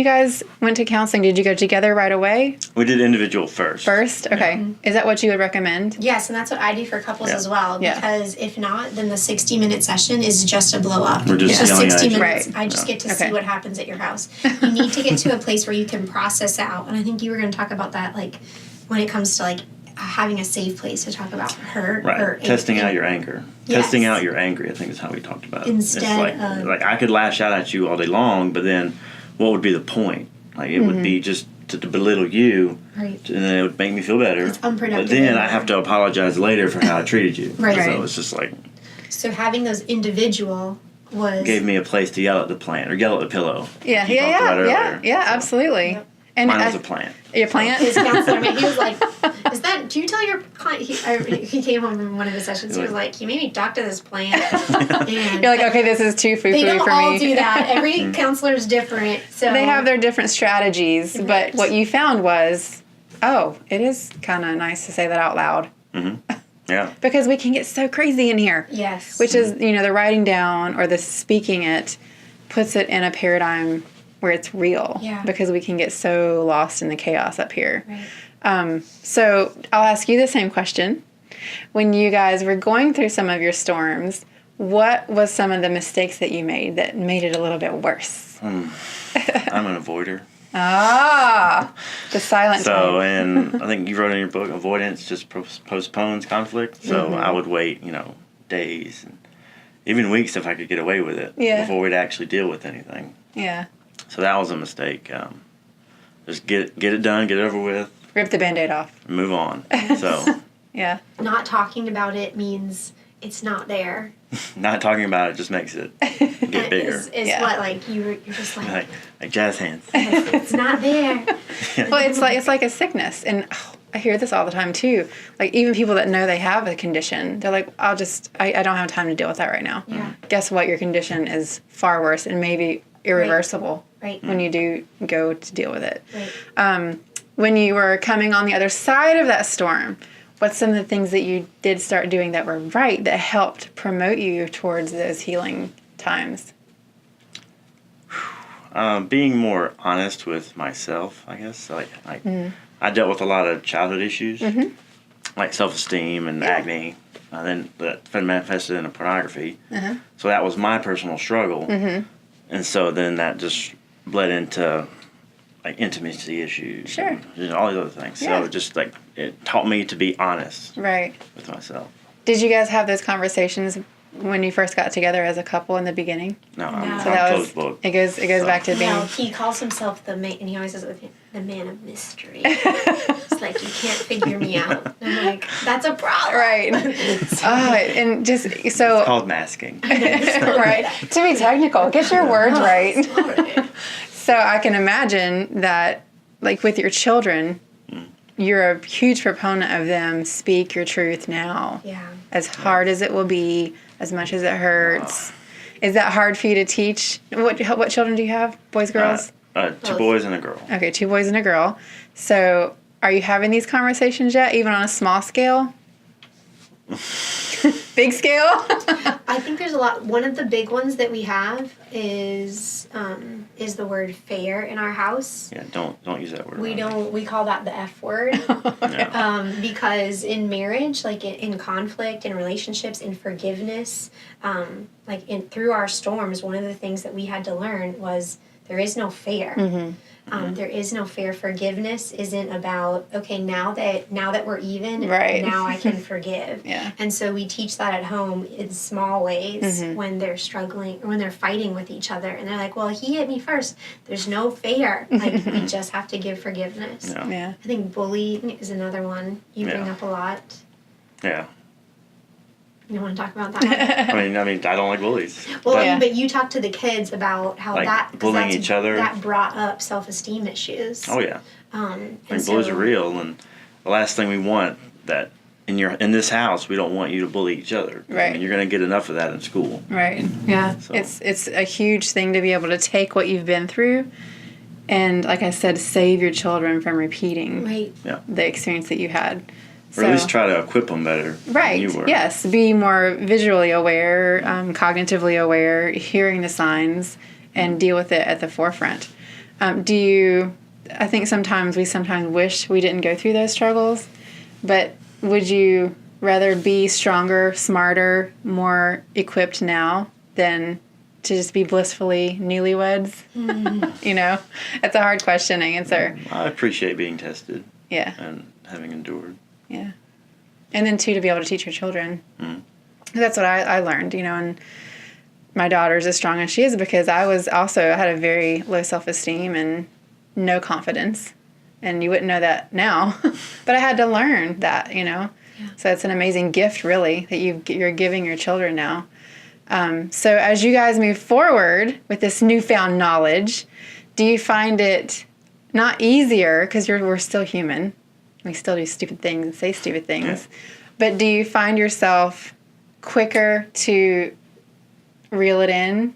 guys went to counseling, did you go together right away? We did individual first. First? Okay. Yeah. Is that what you would recommend? Yes, and that's what I do for couples as well. Because if not, then the 60-minute session is just a blow up. We're just yelling 60 at minutes. Right. I just get to see what happens at your house. You need to get to a place where you can process out. And I think you were going to talk about that, like, when it comes to, like, having a safe place to talk about hurt. Right. Or testing out your anger. Yes. Testing out your anger, I think, is how we talked about it. Instead it's like I could lash out at you all day long, but then what would be the point? Like, it would be just to belittle you, right. And then it would make me feel better. It's unproductive. But then I have to apologize later for how I treated you. Right. So it's just like... So having those individual was... Gave me a place to yell at the plant, or yell at the pillow. Yeah, absolutely. Yep. And mine was a plant. Your plant? His counselor, he was like, do you tell your client, he came home from one of his sessions, he was like, you made me talk to this plant. And you're like, okay, this is too foo-foo for me. They don't all do that. Every counselor is different. So they have their different strategies, but what you found was, oh, it is kind of nice to say that out loud. Mm-hmm. Yeah. Because we can get so crazy in here. Yes. Which is, the writing down or the speaking it puts it in a paradigm where it's real. Yeah. Because we can get so lost in the chaos up here. Right. So I'll ask you the same question. When you guys were going through some of your storms, what was some of the mistakes that you made that made it a little bit worse? I'm an avoider. The silent So, type. and I think you wrote in your book, avoidance just postpones conflict. So I would wait, days and even weeks if I could get away with it before we'd actually deal with anything. Yeah. So that was a mistake. Just get it done, get it over with. Rip the Band-Aid off. And move on. So. Yeah. Not talking about it means it's not there. Not talking about it just makes it get bigger. Is what, like, you're just like jazz hands. It's not there. Well, it's like a sickness. And I hear this all the time, too. Like, even people that know they have a condition, they're like, I don't have time to deal with that right now. Yeah. Guess what? Your condition is far worse and maybe irreversible when you do go to deal with it. Right. When you were coming on the other side of that storm, what's some of the things that you did start doing that were right that helped promote you towards those healing times? Being more honest with myself, I guess. I dealt with a lot of childhood issues, like self-esteem and acne, and then that manifested in pornography. So that was my personal struggle, and so then that just bled into like intimacy issues, sure, and all these other things. So just like it taught me to be honest, with myself. Did you guys have those conversations when you first got together as a couple in the beginning? No, So I'm that closed book. It goes back to being. No, he calls himself the man, and he always says the man of mystery. It's like, you can't figure me out. And I'm like, that's a problem. Right. And just so. It's called masking. Right. To be technical, get your words right. So I can imagine that, like with your children, you're a huge proponent of them speak your truth now. Yeah. As hard as it will be, as much as it hurts. Is that hard for you to teach? What children do you have? Boys, girls? 2 boys and a girl. Okay, 2 boys and a girl. So are you having these conversations yet, even on a small scale? Big scale? I think there's a lot. One of the big ones that we have is the word fair in our house. Yeah, don't use that word. We call that the F word. Yeah. Because in marriage, like in conflict, in relationships, in forgiveness, through our storms, one of the things that we had to learn was there is no fair. There is no fair. Forgiveness isn't about, okay, now that we're even, right, now I can forgive. Yeah. And so we teach that at home in small ways when they're struggling or when they're fighting with each other. And they're like, well, he hit me first. There's no fair. Like, we just have to give forgiveness. Yeah. I think bullying is another one you bring up a lot. Yeah. You want to talk about that? I mean, I don't like bullies. Well, but you talk to the kids about how like bullying each other. That brought up self-esteem issues. Oh yeah. Bullies are real, and the last thing we want that in this house, we don't want you to bully each other. Right. I mean, you're going to get enough of that in school. Right. Yeah. So. It's a huge thing to be able to take what you've been through, and like I said, save your children from repeating the experience that you had. Or at least try to equip them better right. than you were. Yes. Be more visually aware, cognitively aware, hearing the signs, and deal with it at the forefront. I think sometimes we wish we didn't go through those struggles, but would you rather be stronger, smarter, more equipped now than to just be blissfully newlyweds? You know, that's a hard question to answer. I appreciate being tested. Yeah. And having endured. Yeah. And then, too, to be able to teach your children. That's what I learned, you know, and my daughter's as strong as she is because I had a very low self-esteem and no confidence. And you wouldn't know that now. But I had to learn that, you know. Yeah. So it's an amazing gift, really, that you're giving your children now. So as you guys move forward with this newfound knowledge, do you find it not easier, because we're still human, we still do stupid things and say stupid things. But do you find yourself quicker to reel it in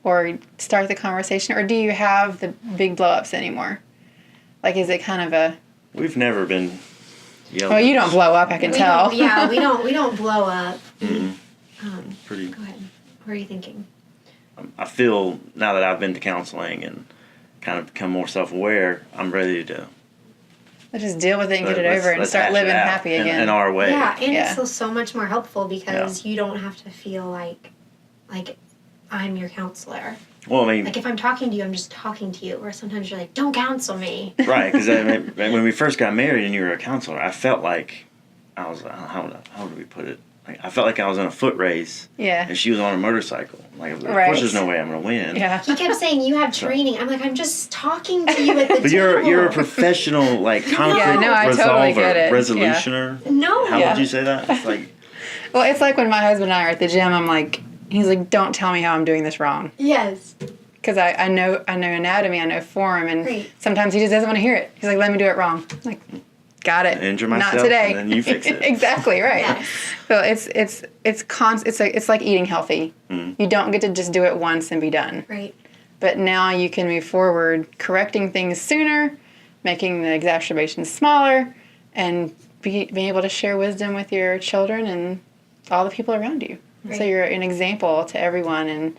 or start the conversation? Or do you have the big blow-ups anymore? Like, is it kind of a... We've never been yelling. Well, you don't blow up, I can tell. We don't blow up. Pretty... Go ahead. What are you thinking? I feel, now that I've been to counseling and kind of become more self-aware, I'm ready to... Let's just deal with it and get it over and start living happy again. In our way. Yeah, and it's so much more helpful because you don't have to feel like I'm your counselor. Well, I mean... Like, if I'm talking to you, I'm just talking to you. Or sometimes you're like, don't counsel me. Right, because when we first got married and you were a counselor, I felt like I was... How do we put it? Like, I felt like I was in a foot race. Yeah. And she was on a motorcycle. Like, of course there's no way I'm going to win. Yeah. He kept saying, you have training. I'm like, I'm just talking to you at the but table. You're a professional, like, conflict resolutioner. No. How would you say that? It's like... Well, it's like when my husband and I are at the gym, I'm like... He's like, don't tell me how I'm doing this wrong. Yes. Because I know anatomy, I know form, and sometimes he just doesn't want to hear it. He's like, let me do it wrong. I'm like, got it. Injure myself, not today. And then you fix it. Exactly right. Yes. So it's like eating healthy. You don't get to just do it once and be done. Right. But now you can move forward, correcting things sooner, making the exacerbations smaller, and being able to share wisdom with your children and all the people around you. Right. So you're an example to everyone, and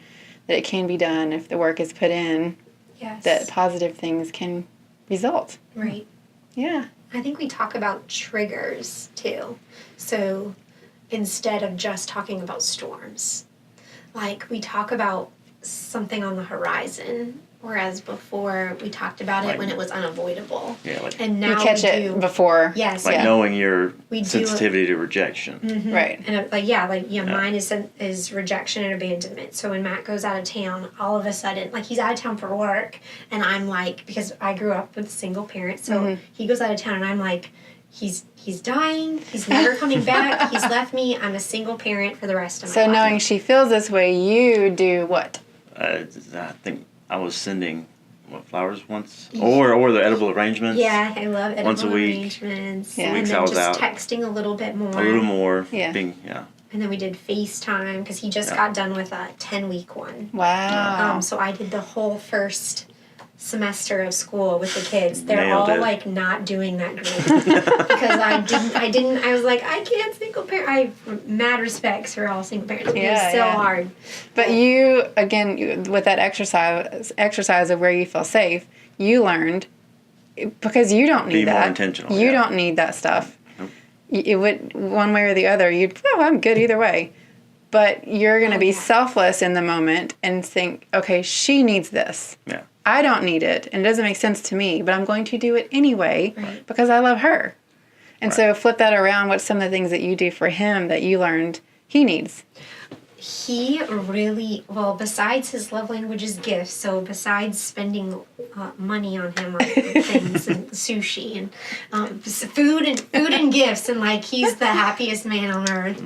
that it can be done if the work is put in. Yes. That positive things can result. Right. Yeah. I think we talk about triggers too. So instead of just talking about storms, like we talk about something on the horizon, whereas before we talked about it when it was unavoidable. Yeah, and now we catch it before. Yes, knowing your sensitivity to rejection. Mm-hmm. Right. And mine is rejection and abandonment. So when Matt goes out of town, all of a sudden, like he's out of town for work, and I'm like, because I grew up with a single parent, so he goes out of town, and I'm like, he's dying. He's never coming back. He's left me. I'm a single parent for the rest of my life. So knowing she feels this way, you do what? I think I was sending flowers once, or the edible arrangements. Yeah, I love edible once a week. arrangements. Yeah. And then just texting a little bit more. A little more. Yeah. And then we did FaceTime because he just got done with a 10-week one. Wow. So I did the whole first semester of school with the kids. They're Nailed all it. like not doing that great because I was like, I can't single parent. I have mad respects for all single parents. It's so hard. But you, again, with that exercise of where you feel safe, you learned, because you don't need Be more that. intentional, You yeah. don't need that stuff. Nope. It would, one way or the other, I'm good either way. But you're going to be selfless in the moment and think, okay, she needs this. Yeah. I don't need it, and it doesn't make sense to me, but I'm going to do it anyway because I love her. And so flip that around. What's some of the things that you do for him that you learned he needs? He really, besides his love language is gifts, so besides spending money on him on things and sushi and food and gifts, and like he's the happiest man on earth.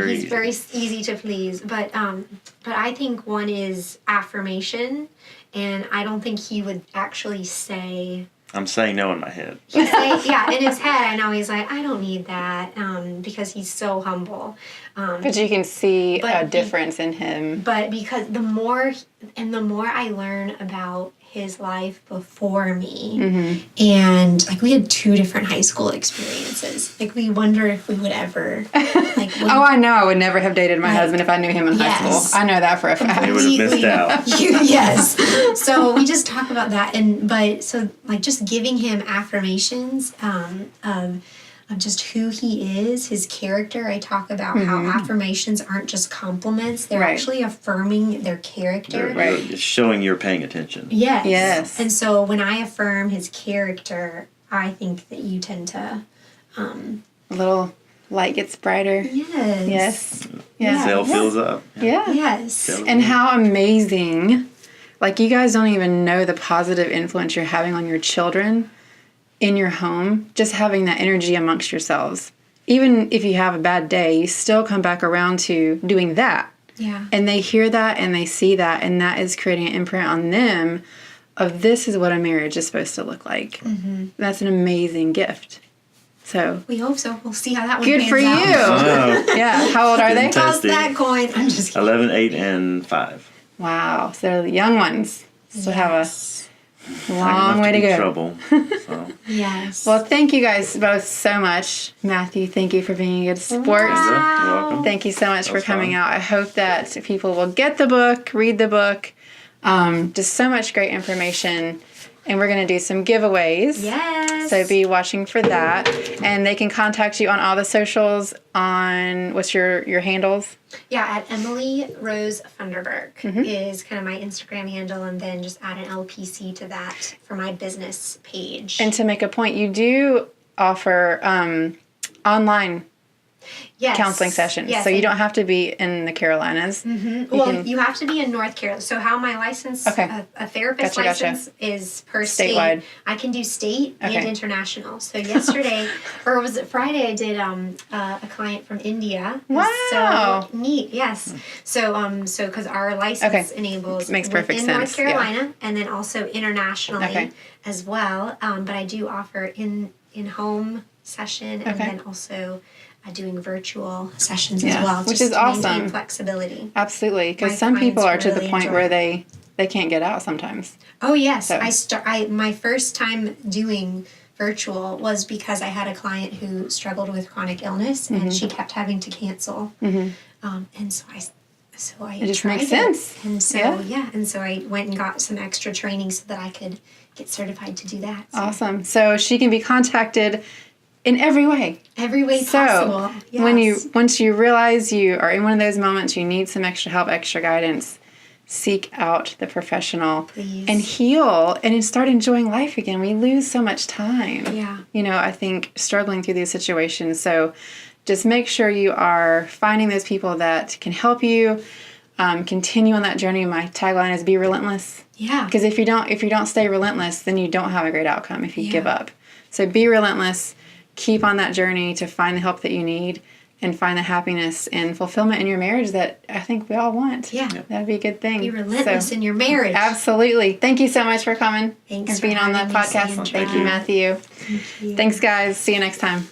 He's very easy to please. But I think one is affirmation, and I don't think he would actually say. I'm saying no in my head. He's like, in his head, I know he's like, I don't need that, because he's so humble. But you can see a difference in him. But because the more I learn about his life before me, and like we had 2 different high school experiences. Like we wonder if we would ever. I know I would never have dated my husband if I knew him in high school. I know that for a fact. You would have missed out. Yes. So we just talk about that, so just giving him affirmations of just who he is, his character. I talk about how affirmations aren't just compliments; they're actually affirming their character. You're showing you're paying attention. Yes. And so when I affirm his character, I think that you tend to. A little light gets brighter. Yes. Yes. Cell fills up. Yeah. Yes. And how amazing. Like, you guys don't even know the positive influence you're having on your children in your home, just having that energy amongst yourselves. Even if you have a bad day, you still come back around to doing that. Yeah. And they hear that and they see that, and that is creating an imprint on them of this is what a marriage is supposed to look like. That's an amazing gift. So we hope so. We'll see how that one good pans for you. out. Yeah. How old are they? Toss that coin. I'm just kidding. 11, 8, and 5. Wow. So they're the young ones. Still have a long way to go. Trouble. So. Yes. Well, thank you guys both so much. Matthew, thank you for being a good sport. You're welcome. Thank you so much for coming fun. out. I hope that people will get the book, read the book. Just so much great information. And we're going to do some giveaways. Yes. So be watching for that. And they can contact you on all the socials on, what's your handles? Yeah, at Emily Rose Funderburk is kind of my Instagram handle, and then just add an LPC to that for my business page. And to make a point, you do offer online counseling sessions. Yes, so you don't have to be in the Carolinas. You have to be in North Carolina. So how my license, a therapist license is per Statewide. state. I can do state and international. So yesterday, or was it Friday, I did a client from India. Wow. So neat, yes. So because our license enables makes perfect in sense. North Carolina and then also internationally as well. But I do offer in-home session and then also doing virtual sessions as well, which just is to awesome. maintain flexibility. Absolutely, because My some people are clients to the really point enjoy where it. they can't get out sometimes. Oh yes, So. my first time doing virtual was because I had a client who struggled with chronic illness and she kept having to cancel, and so I It just tried makes sense. And so and so I went and got some extra training so that I could get certified to do that. So Awesome. So she can be contacted in every way. every way possible. Yes. Once you realize you are in one of those moments, you need some extra help, extra guidance, seek out the professional. Please. And heal and start enjoying life again. We lose so much time. Yeah. I think struggling through these situations. So just make sure you are finding those people that can help you continue on that journey. My tagline is be relentless. Yeah. Because if you don't stay relentless, then you don't have a great outcome if you give up. So be relentless. Keep on that journey to find the help that you need and find the happiness and fulfillment in your marriage that I think we all want. Yeah. That'd be a good thing. Be relentless in your marriage. Absolutely. Thank you so much for coming Thanks and for being on the having me, podcast. Sandra. Thank you, Matthew. Thank you. Thanks, guys. See you next time.